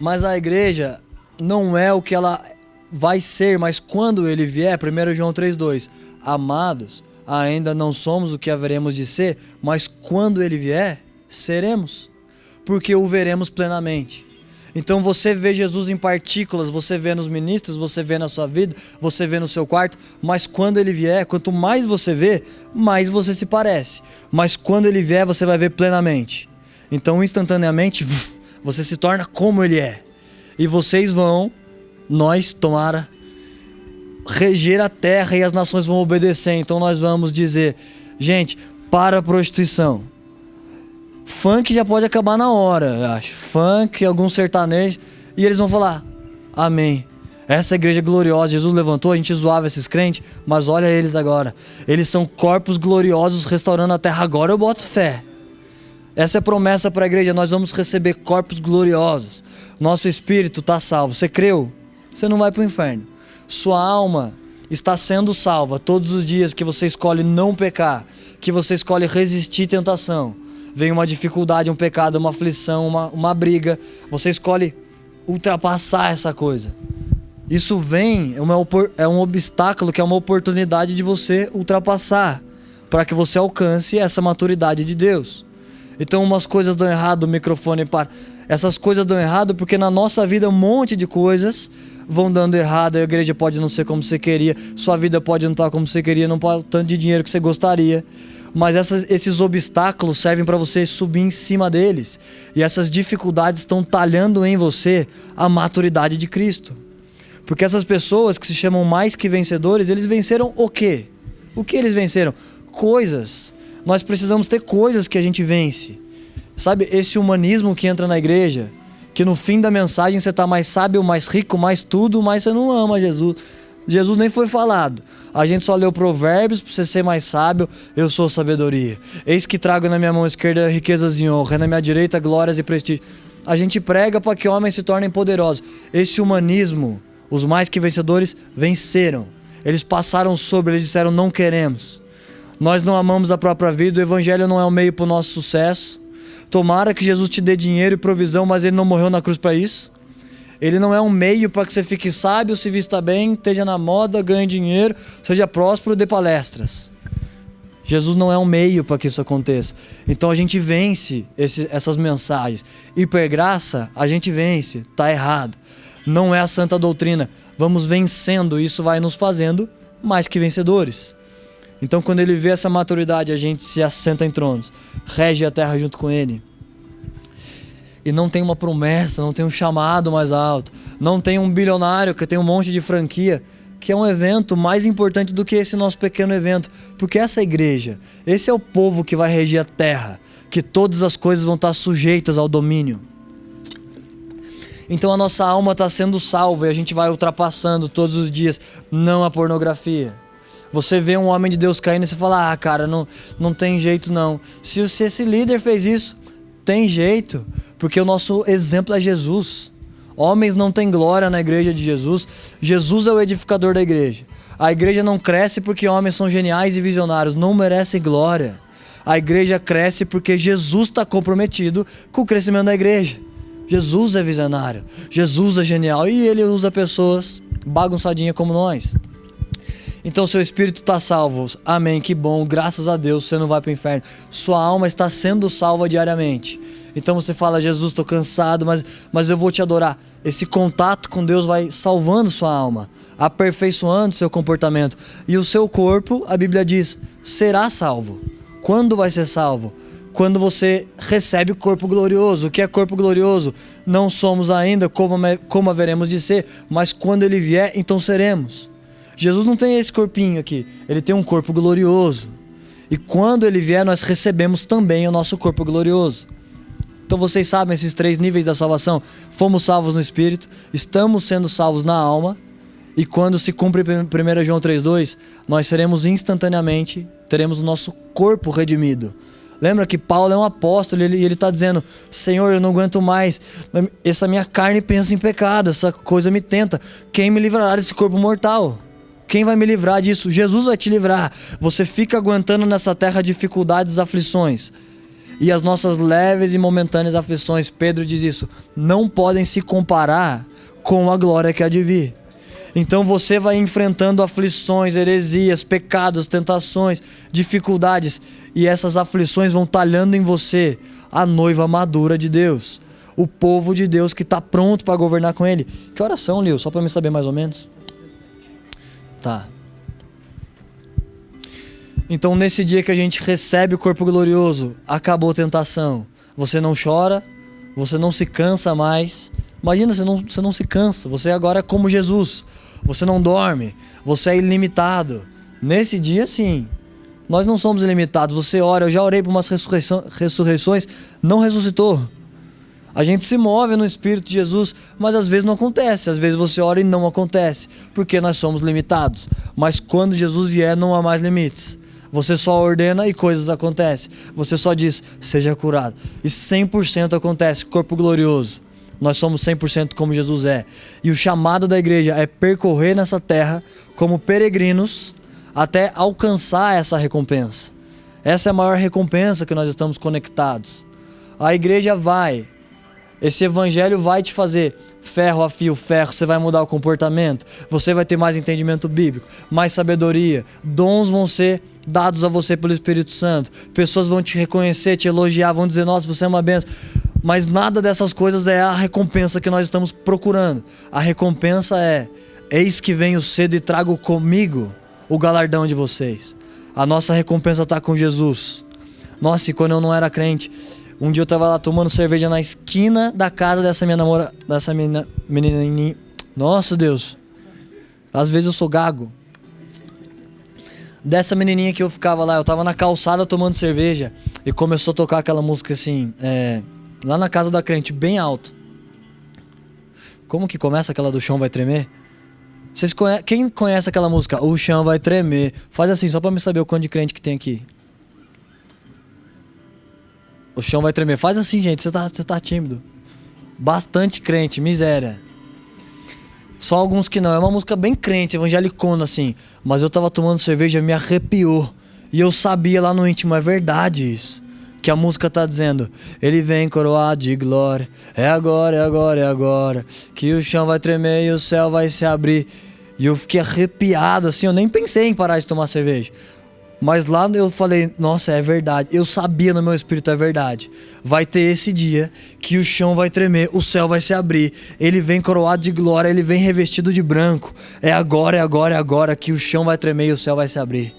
Speaker 1: Mas a igreja não é o que ela vai ser, mas quando ele vier, 1 João 3,2. Amados, ainda não somos o que haveremos de ser, mas quando ele vier, seremos. Porque o veremos plenamente. Então você vê Jesus em partículas, você vê nos ministros, você vê na sua vida, você vê no seu quarto, mas quando ele vier, quanto mais você vê, mais você se parece. Mas quando ele vier, você vai ver plenamente. Então instantaneamente, você se torna como ele é. E vocês vão, nós, tomara, reger a terra e as nações vão obedecer. Então nós vamos dizer, gente, para a prostituição. Funk já pode acabar na hora, eu acho. Funk, alguns sertanejos. E eles vão falar, amém. Essa igreja gloriosa, Jesus levantou, a gente zoava esses crentes, mas olha eles agora. Eles são corpos gloriosos restaurando a terra. Agora eu boto fé. Essa é a promessa para a igreja, nós vamos receber corpos gloriosos. Nosso espírito está salvo. Você creu? Você não vai para o inferno. Sua alma está sendo salva todos os dias que você escolhe não pecar, que você escolhe resistir tentação. Vem uma dificuldade, um pecado, uma aflição, uma briga. Você escolhe ultrapassar essa coisa. Isso vem, é um obstáculo que é uma oportunidade de você ultrapassar, para que você alcance essa maturidade de Deus. Então umas coisas dão errado, o microfone para. Essas coisas dão errado porque na nossa vida um monte de coisas vão dando errado. A igreja pode não ser como você queria, sua vida pode não estar como você queria, não pode tanto de dinheiro que você gostaria. Mas esses obstáculos servem para você subir em cima deles. E essas dificuldades estão talhando em você a maturidade de Cristo. Porque essas pessoas que se chamam mais que vencedores, eles venceram o quê? O que eles venceram? Coisas. Nós precisamos ter coisas que a gente vence. Sabe, esse humanismo que entra na igreja, que no fim da mensagem você está mais sábio, mais rico, mais tudo, mas você não ama Jesus. Jesus nem foi falado. A gente só leu Provérbios para você ser mais sábio. Eu sou sabedoria. Eis que trago na minha mão esquerda riquezas e honra, na minha direita glórias e prestígio. A gente prega para que homens se tornem poderosos. Esse humanismo, os mais que vencedores venceram. Eles passaram sobre, eles disseram não queremos. Nós não amamos a própria vida, o evangelho não é o meio para o nosso sucesso. Tomara que Jesus te dê dinheiro e provisão, mas ele não morreu na cruz para isso. Ele não é um meio para que você fique sábio, se vista bem, esteja na moda, ganhe dinheiro, seja próspero, dê palestras. Jesus não é um meio para que isso aconteça. Então a gente vence essas mensagens. Hipergraça, a gente vence. Está errado. Não é a santa doutrina. Vamos vencendo, isso vai nos fazendo mais que vencedores. Então quando ele vê essa maturidade, a gente se assenta em tronos. Rege a terra junto com ele. e não tem uma promessa, não tem um chamado mais alto, não tem um bilionário que tem um monte de franquia, que é um evento mais importante do que esse nosso pequeno evento, porque essa igreja, esse é o povo que vai reger a terra, que todas as coisas vão estar sujeitas ao domínio. Então a nossa alma está sendo salva e a gente vai ultrapassando todos os dias, não a pornografia. Você vê um homem de Deus caindo e você fala, cara, não tem jeito não. Se esse líder fez isso, tem jeito, porque o nosso exemplo é Jesus. Homens não têm glória na igreja de Jesus. Jesus é o edificador da igreja. A igreja não cresce porque homens são geniais e visionários, não merecem glória. A igreja cresce porque Jesus está comprometido com o crescimento da igreja. Jesus é visionário, Jesus é genial e ele usa pessoas bagunçadinhas como nós. Então seu espírito está salvo, amém, que bom, graças a Deus você não vai para o inferno. Sua alma está sendo salva diariamente. Então você fala, Jesus, estou cansado, mas eu vou te adorar. Esse contato com Deus vai salvando sua alma, aperfeiçoando seu comportamento. E o seu corpo, a Bíblia diz, será salvo. Quando vai ser salvo? Quando você recebe o corpo glorioso. O que é corpo glorioso? Não somos ainda como haveremos de ser, mas quando ele vier, então seremos. Jesus não tem esse corpinho aqui, ele tem um corpo glorioso. E quando ele vier, nós recebemos também o nosso corpo glorioso. Então vocês sabem esses 3 níveis da salvação. Fomos salvos no Espírito, estamos sendo salvos na alma. E quando se cumpre 1 João 3,2, nós seremos instantaneamente, teremos o nosso corpo redimido. Lembra que Paulo é um apóstolo e ele está dizendo, Senhor, eu não aguento mais, essa minha carne pensa em pecado, essa coisa me tenta. Quem me livrará desse corpo mortal? Quem vai me livrar disso? Jesus vai te livrar. Você fica aguentando nessa terra dificuldades, aflições. E as nossas leves e momentâneas aflições, Pedro diz isso, não podem se comparar com a glória que há de vir. Então você vai enfrentando aflições, heresias, pecados, tentações, dificuldades. E essas aflições vão talhando em você a noiva madura de Deus. O povo de Deus que está pronto para governar com Ele. Que oração, Lio? Só para me saber mais ou menos. Tá. Então nesse dia que a gente recebe o corpo glorioso, acabou a tentação. Você não chora, você não se cansa mais. Imagina, você não se cansa. Você agora é como Jesus. Você não dorme, você é ilimitado. Nesse dia sim, nós não somos ilimitados. Você ora, eu já orei por umas ressurreições, não ressuscitou. A gente se move no Espírito de Jesus, mas às vezes não acontece. Às vezes você ora e não acontece, porque nós somos limitados. Mas quando Jesus vier, não há mais limites. Você só ordena e coisas acontecem. Você só diz, seja curado. E 100% acontece, corpo glorioso. Nós somos 100% como Jesus é. E o chamado da igreja é percorrer nessa terra como peregrinos até alcançar essa recompensa. Essa é a maior recompensa que nós estamos conectados. A igreja vai. Esse evangelho vai te fazer ferro a fio, ferro. Você vai mudar o comportamento. Você vai ter mais entendimento bíblico, mais sabedoria. Dons vão ser dados a você pelo Espírito Santo. Pessoas vão te reconhecer, te elogiar, vão dizer, nossa, você é uma bênção. Mas nada dessas coisas é a recompensa que nós estamos procurando. A recompensa é, eis que venho cedo e trago comigo o galardão de vocês. A nossa recompensa está com Jesus. Nossa, e quando eu não era crente, um dia eu estava lá tomando cerveja na esquina da casa dessa minha namorada, dessa menininha. Nossa, Deus. Às vezes eu sou gago. Dessa menininha que eu ficava lá, eu tava na calçada tomando cerveja e começou a tocar aquela música assim, lá na casa da crente, bem alto. Como que começa aquela do chão vai tremer? Quem conhece aquela música? O chão vai tremer. Faz assim, só pra me saber o quanto de crente que tem aqui. O chão vai tremer. Faz assim, gente, você tá tímido. Bastante crente, miséria. Só alguns que não. É uma música bem crente, evangelicona assim. Mas eu tava tomando cerveja, me arrepiou. E eu sabia lá no íntimo, é verdade isso. Que a música tá dizendo, ele vem coroado de glória. É agora, é agora, é agora. Que o chão vai tremer e o céu vai se abrir. E eu fiquei arrepiado assim, eu nem pensei em parar de tomar cerveja. Mas lá eu falei, nossa, é verdade. Eu sabia no meu espírito, é verdade. Vai ter esse dia que o chão vai tremer, o céu vai se abrir. Ele vem coroado de glória, ele vem revestido de branco. É agora, é agora, é agora que o chão vai tremer e o céu vai se abrir.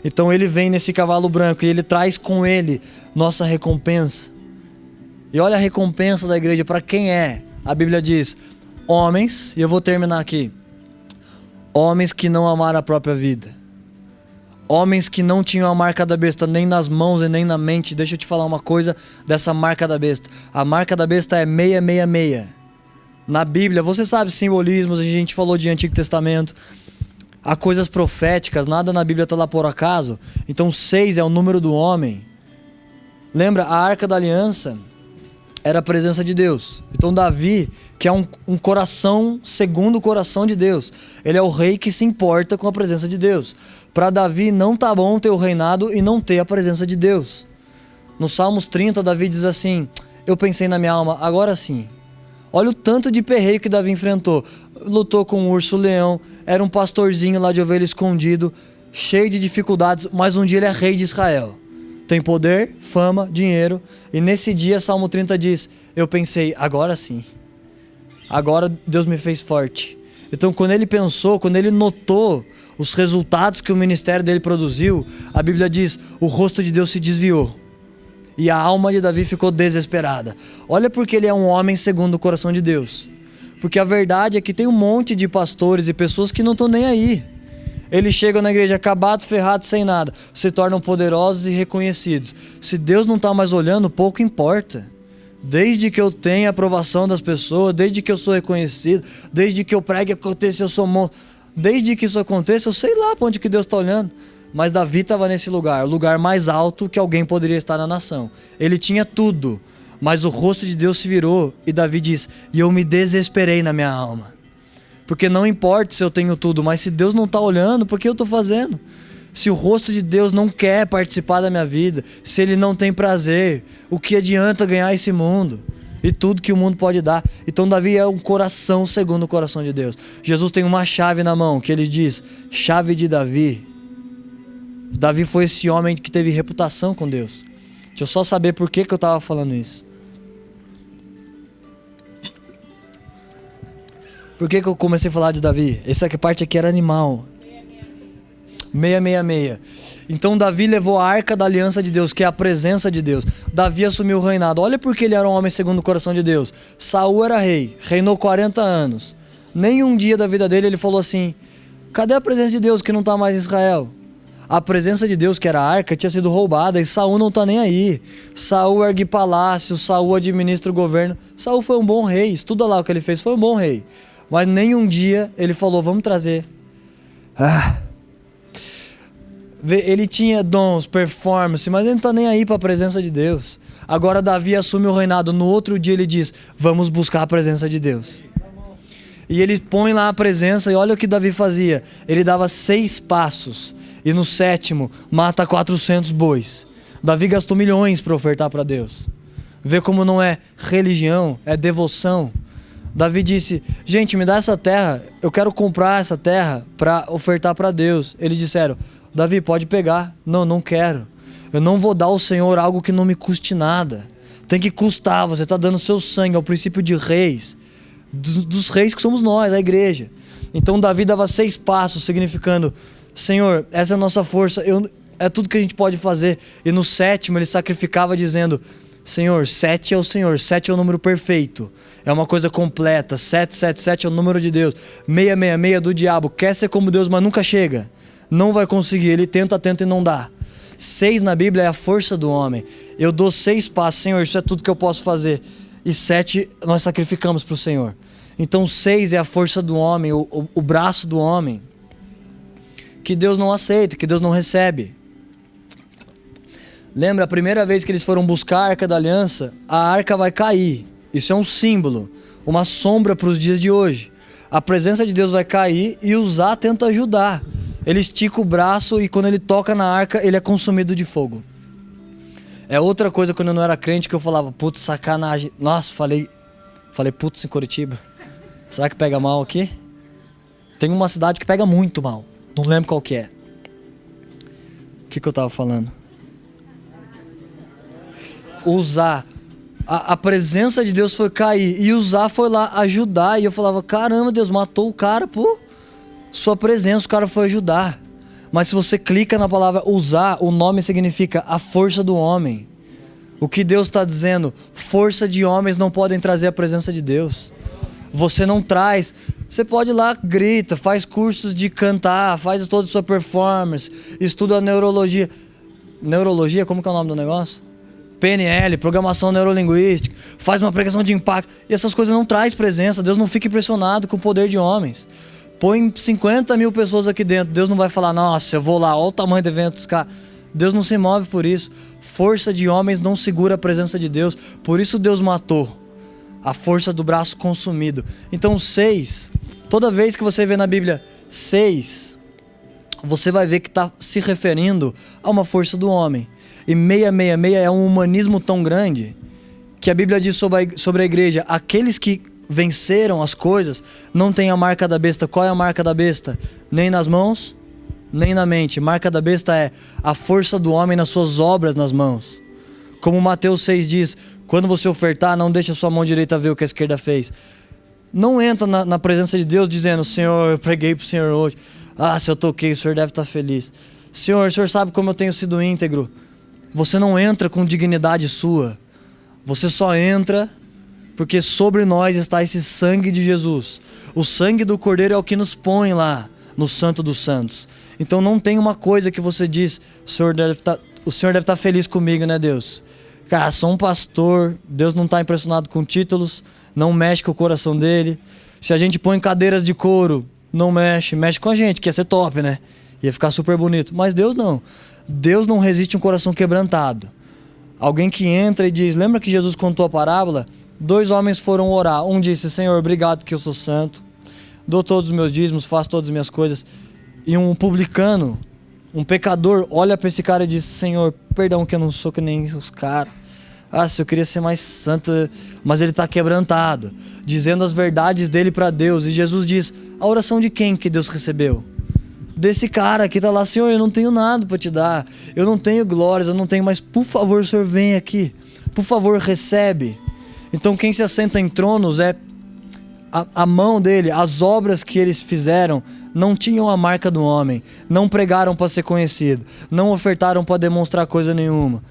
Speaker 1: Então ele vem nesse cavalo branco e ele traz com ele nossa recompensa. E olha a recompensa da igreja para quem é. A Bíblia diz, homens, e eu vou terminar aqui, homens que não amaram a própria vida. Homens que não tinham a marca da besta nem nas mãos e nem na mente. Deixa eu te falar uma coisa dessa marca da besta. A marca da besta é 666. Na Bíblia, você sabe simbolismos, a gente falou de Antigo Testamento. Há coisas proféticas, nada na Bíblia está lá por acaso. Então 6 é o número do homem. Lembra, a Arca da Aliança era a presença de Deus. Então Davi, que é um coração segundo o coração de Deus, ele é o rei que se importa com a presença de Deus. Para Davi não tá bom ter o reinado e não ter a presença de Deus. No Salmos 30, Davi diz assim, eu pensei na minha alma, agora sim. Olha o tanto de perreio que Davi enfrentou. Lutou com um urso-leão, era um pastorzinho lá de ovelha escondido, cheio de dificuldades, mas um dia ele é rei de Israel. Tem poder, fama, dinheiro. E nesse dia, Salmo 30 diz, eu pensei, agora sim. Agora Deus me fez forte. Então quando ele pensou, quando ele notou os resultados que o ministério dele produziu, a Bíblia diz, o rosto de Deus se desviou. E a alma de Davi ficou desesperada. Olha porque ele é um homem segundo o coração de Deus. Porque a verdade é que tem um monte de pastores e pessoas que não estão nem aí. Eles chegam na igreja acabados, ferrados, sem nada. Se tornam poderosos e reconhecidos. Se Deus não está mais olhando, pouco importa. Desde que eu tenha a aprovação das pessoas, desde que eu sou reconhecido, desde que eu pregue aconteça, eu sou monstro. Desde que isso aconteça, eu sei lá para onde que Deus está olhando. Mas Davi estava nesse lugar, o lugar mais alto que alguém poderia estar na nação. Ele tinha tudo, mas o rosto de Deus se virou e Davi diz, e eu me desesperei na minha alma. Porque não importa se eu tenho tudo, mas se Deus não está olhando, por que eu estou fazendo? Se o rosto de Deus não quer participar da minha vida, se Ele não tem prazer, o que adianta ganhar esse mundo? E tudo que o mundo pode dar. Então Davi é um coração segundo o coração de Deus. Jesus tem uma chave na mão, que ele diz, chave de Davi. Davi foi esse homem que teve reputação com Deus. Deixa eu só saber por que eu estava falando isso. Por que eu comecei a falar de Davi? Essa parte aqui era animal. 666. Então Davi levou a arca da aliança de Deus, que é a presença de Deus. Davi assumiu o reinado. Olha porque ele era um homem segundo o coração de Deus. Saul era rei, reinou 40 anos. Nenhum dia da vida dele ele falou assim, cadê a presença de Deus que não está mais em Israel? A presença de Deus, que era a arca, tinha sido roubada e Saul não está nem aí. Saul ergue palácio, Saul administra o governo. Saul foi um bom rei, estuda lá o que ele fez, foi um bom rei. Mas nenhum dia ele falou, vamos trazer. Ele tinha dons, performance, mas ele não está nem aí para a presença de Deus. Agora Davi assume o reinado. No outro dia ele diz, vamos buscar a presença de Deus. E ele põe lá a presença e olha o que Davi fazia. Ele dava 6 passos e no 7º mata 400 bois. Davi gastou milhões para ofertar para Deus. Vê como não é religião, é devoção. Davi disse, gente, me dá essa terra, eu quero comprar essa terra para ofertar para Deus. Eles disseram, Davi, pode pegar. Não, não quero. Eu não vou dar ao Senhor algo que não me custe nada. Tem que custar, você está dando seu sangue, é o princípio de reis. Dos reis que somos nós, a igreja. Então Davi dava 6 passos, significando, Senhor, essa é a nossa força, é tudo que a gente pode fazer. E no 7º ele sacrificava dizendo, Senhor, 7 é o Senhor, 7 é o número perfeito. É uma coisa completa, 777 é o número de Deus. 666 do diabo, quer ser como Deus, mas nunca chega. Não vai conseguir, ele tenta e não dá. 6 na Bíblia é a força do homem. Eu dou 6 passos, Senhor, isso é tudo que eu posso fazer. E 7 nós sacrificamos para o Senhor. Então 6 é a força do homem, o braço do homem. Que Deus não aceita, que Deus não recebe. Lembra, a primeira vez que eles foram buscar a Arca da Aliança, a arca vai cair. Isso é um símbolo, uma sombra para os dias de hoje. A presença de Deus vai cair e Uzá tenta ajudar. Ele estica o braço e quando ele toca na arca, ele é consumido de fogo. É outra coisa quando eu não era crente que eu falava, putz, sacanagem. Nossa, falei putz em Curitiba. Será que pega mal aqui? Tem uma cidade que pega muito mal. Não lembro qual que é. O que eu tava falando? Uzá. A presença de Deus foi cair e Uzá foi lá ajudar. E eu falava, caramba, Deus matou o cara, pô. Sua presença, o cara foi ajudar. Mas se você clica na palavra Uzá, o nome significa a força do homem. O que Deus está dizendo, força de homens não podem trazer a presença de Deus. Você não traz. Você pode ir lá, grita, faz cursos de cantar, faz toda a sua performance, estuda neurologia. Neurologia, como que é o nome do negócio? PNL, programação neurolinguística, faz uma pregação de impacto. E essas coisas não traz presença. Deus não fica impressionado com o poder de homens. Põe 50 mil pessoas aqui dentro. Deus não vai falar, nossa, eu vou lá, olha o tamanho do evento dos caras. Deus não se move por isso. Força de homens não segura a presença de Deus. Por isso Deus matou. A força do braço consumido. Então 6, toda vez que você vê na Bíblia 6, você vai ver que está se referindo a uma força do homem. E 666 é um humanismo tão grande que a Bíblia diz sobre a igreja, aqueles que venceram as coisas não têm a marca da besta. Qual é a marca da besta? Nem nas mãos, nem na mente. Marca da besta é a força do homem nas suas obras nas mãos. Como Mateus 6 diz, quando você ofertar, não deixe a sua mão direita ver o que a esquerda fez. Não entra na presença de Deus dizendo, Senhor, eu preguei para o Senhor hoje. Ah, se eu toquei, o Senhor deve estar feliz. Senhor, o Senhor sabe como eu tenho sido íntegro. Você não entra com dignidade sua. Você só entra porque sobre nós está esse sangue de Jesus. O sangue do Cordeiro é o que nos põe lá no Santo dos Santos. Então não tem uma coisa que você diz, o Senhor deve estar feliz comigo, né, Deus? Cara, sou um pastor, Deus não está impressionado com títulos, não mexe com o coração dele. Se a gente põe cadeiras de couro, não mexe com a gente, que ia ser top, né? Ia ficar super bonito. Mas Deus não. Deus não resiste a um coração quebrantado. Alguém que entra e diz, lembra que Jesus contou a parábola? 2 homens foram orar. Um disse, Senhor, obrigado que eu sou santo, dou todos os meus dízimos, faço todas as minhas coisas. E um publicano, um pecador, olha para esse cara e diz, Senhor, perdão que eu não sou que nem os caras. Ah, se eu queria ser mais santo, mas ele está quebrantado, dizendo as verdades dele para Deus. E Jesus diz, a oração de quem que Deus recebeu? Desse cara que está lá, Senhor, eu não tenho nada para te dar, eu não tenho glórias, eu não tenho, mas por favor, Senhor, vem aqui, por favor, recebe. Então quem se assenta em tronos é a mão dele, as obras que eles fizeram não tinham a marca do homem, não pregaram para ser conhecido, não ofertaram para demonstrar coisa nenhuma,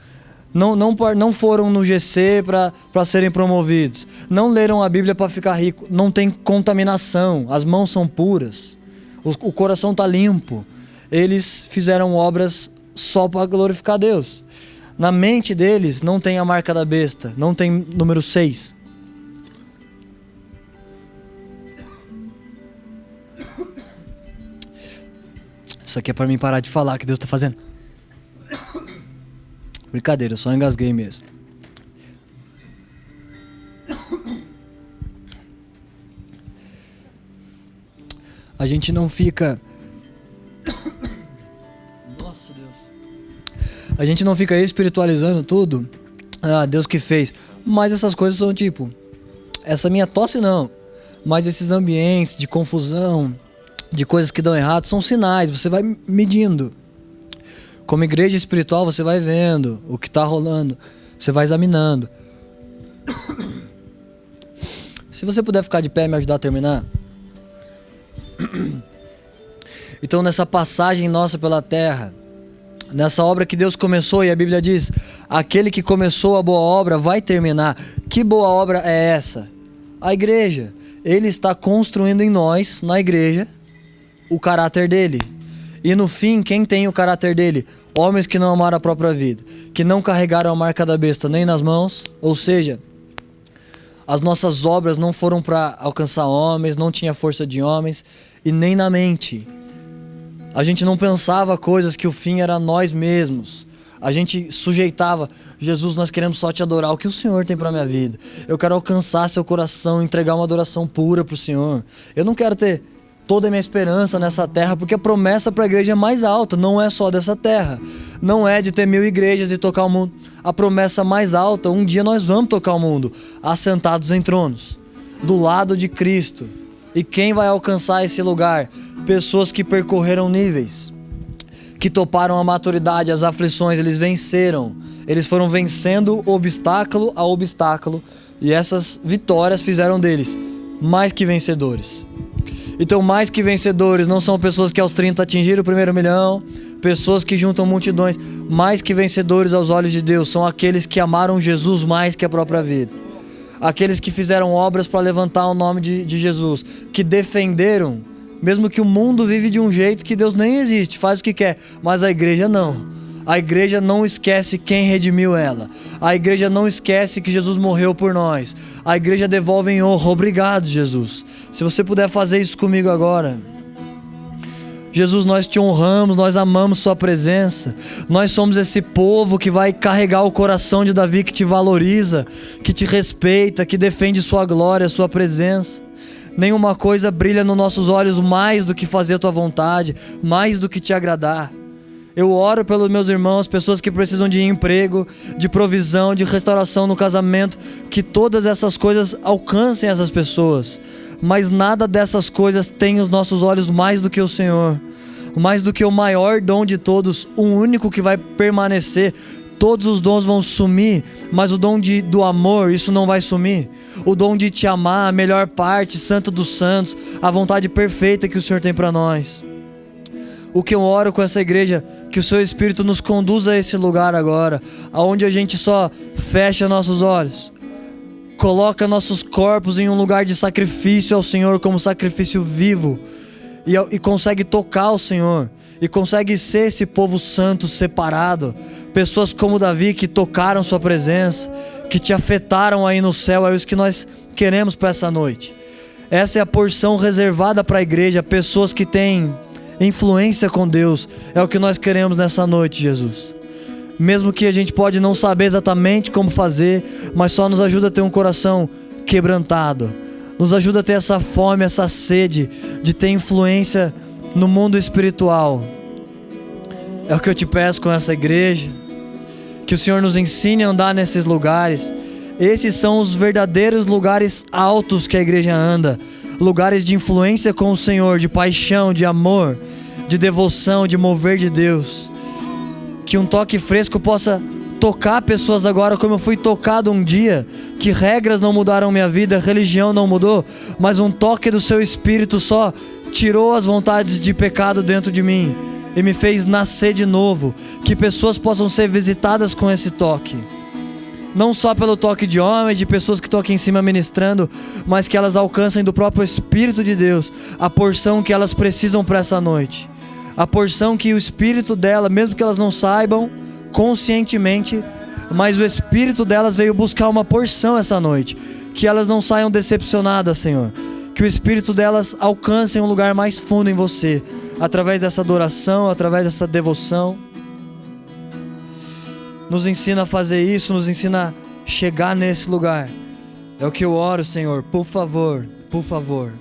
Speaker 1: não foram no GC para serem promovidos, não leram a Bíblia para ficar rico, não tem contaminação, as mãos são puras, o coração está limpo, eles fizeram obras só para glorificar Deus. Na mente deles não tem a marca da besta, não tem número 6. Isso aqui é para mim parar de falar que Deus está fazendo. Brincadeira, eu só engasguei mesmo. A gente não fica... Nossa, Deus. A gente não fica espiritualizando tudo. Ah, Deus que fez. Mas essas coisas são tipo... Essa minha tosse não. Mas esses ambientes de confusão, de coisas que dão errado, são sinais. Você vai medindo. Como igreja espiritual, você vai vendo o que está rolando. Você vai examinando. Se você puder ficar de pé e me ajudar a terminar... Então nessa passagem nossa pela terra, nessa obra que Deus começou, e a Bíblia diz, aquele que começou a boa obra vai terminar. Que boa obra é essa? A igreja. Ele está construindo em nós, na igreja, o caráter dele. E no fim, quem tem o caráter dele? Homens que não amaram a própria vida, que não carregaram a marca da besta nem nas mãos, ou seja, as nossas obras não foram para alcançar homens, não tinha força de homens, e nem na mente. A gente não pensava coisas que o fim era nós mesmos. A gente sujeitava, Jesus, nós queremos só te adorar, o que o Senhor tem para minha vida? Eu quero alcançar seu coração, entregar uma adoração pura para o Senhor. Eu não quero ter toda a minha esperança nessa terra, porque a promessa para a igreja é mais alta, não é só dessa terra. Não é de ter 1000 igrejas e tocar o mundo. A promessa mais alta, um dia nós vamos tocar o mundo, assentados em tronos, do lado de Cristo. E quem vai alcançar esse lugar? Pessoas que percorreram níveis, que toparam a maturidade, as aflições, eles venceram. Eles foram vencendo obstáculo a obstáculo, e essas vitórias fizeram deles mais que vencedores. Então, mais que vencedores não são pessoas que aos 30 atingiram o primeiro milhão, pessoas que juntam multidões. Mais que vencedores aos olhos de Deus são aqueles que amaram Jesus mais que a própria vida. Aqueles que fizeram obras para levantar o nome de Jesus, que defenderam, mesmo que o mundo vive de um jeito que Deus nem existe, faz o que quer, mas a igreja não. A igreja não esquece quem redimiu ela. A igreja não esquece que Jesus morreu por nós. A igreja devolve em honra. Obrigado, Jesus. Se você puder fazer isso comigo agora. Jesus, nós te honramos, nós amamos sua presença. Nós somos esse povo que vai carregar o coração de Davi, que te valoriza, que te respeita, que defende sua glória, sua presença. Nenhuma coisa brilha nos nossos olhos mais do que fazer a tua vontade, mais do que te agradar. Eu oro pelos meus irmãos, pessoas que precisam de emprego, de provisão, de restauração no casamento, que todas essas coisas alcancem essas pessoas. Mas nada dessas coisas tem os nossos olhos mais do que o Senhor, mais do que o maior dom de todos, o único que vai permanecer. Todos os dons vão sumir, mas o dom do amor, isso não vai sumir. O dom de te amar, a melhor parte, Santo dos Santos, a vontade perfeita que o Senhor tem para nós. O que eu oro com essa igreja, que o seu Espírito nos conduza a esse lugar agora, aonde a gente só fecha nossos olhos, coloca nossos corpos em um lugar de sacrifício ao Senhor, como sacrifício vivo, e consegue tocar o Senhor, e consegue ser esse povo santo, separado, pessoas como Davi que tocaram sua presença, que te afetaram aí no céu. É isso que nós queremos para essa noite. Essa é a porção reservada para a igreja, pessoas que têm influência com Deus. É o que nós queremos nessa noite, Jesus. Mesmo que a gente pode não saber exatamente como fazer, mas só nos ajuda a ter um coração quebrantado. Nos ajuda a ter essa fome, essa sede de ter influência no mundo espiritual. É o que eu te peço com essa igreja. Que o Senhor nos ensine a andar nesses lugares. Esses são os verdadeiros lugares altos que a igreja anda. Lugares de influência com o Senhor, de paixão, de amor, de devoção, de mover de Deus. Que um toque fresco possa tocar pessoas agora como eu fui tocado um dia. Que regras não mudaram minha vida, religião não mudou, mas um toque do seu Espírito só tirou as vontades de pecado dentro de mim e me fez nascer de novo. Que pessoas possam ser visitadas com esse toque. Não só pelo toque de homens, de pessoas que estão aqui em cima ministrando, mas que elas alcancem do próprio Espírito de Deus a porção que elas precisam para essa noite. A porção que o Espírito dela, mesmo que elas não saibam conscientemente, mas o Espírito delas veio buscar uma porção essa noite. Que elas não saiam decepcionadas, Senhor. Que o Espírito delas alcance um lugar mais fundo em você, através dessa adoração, através dessa devoção. Nos ensina a fazer isso, nos ensina a chegar nesse lugar. É o que eu oro, Senhor, por favor, por favor.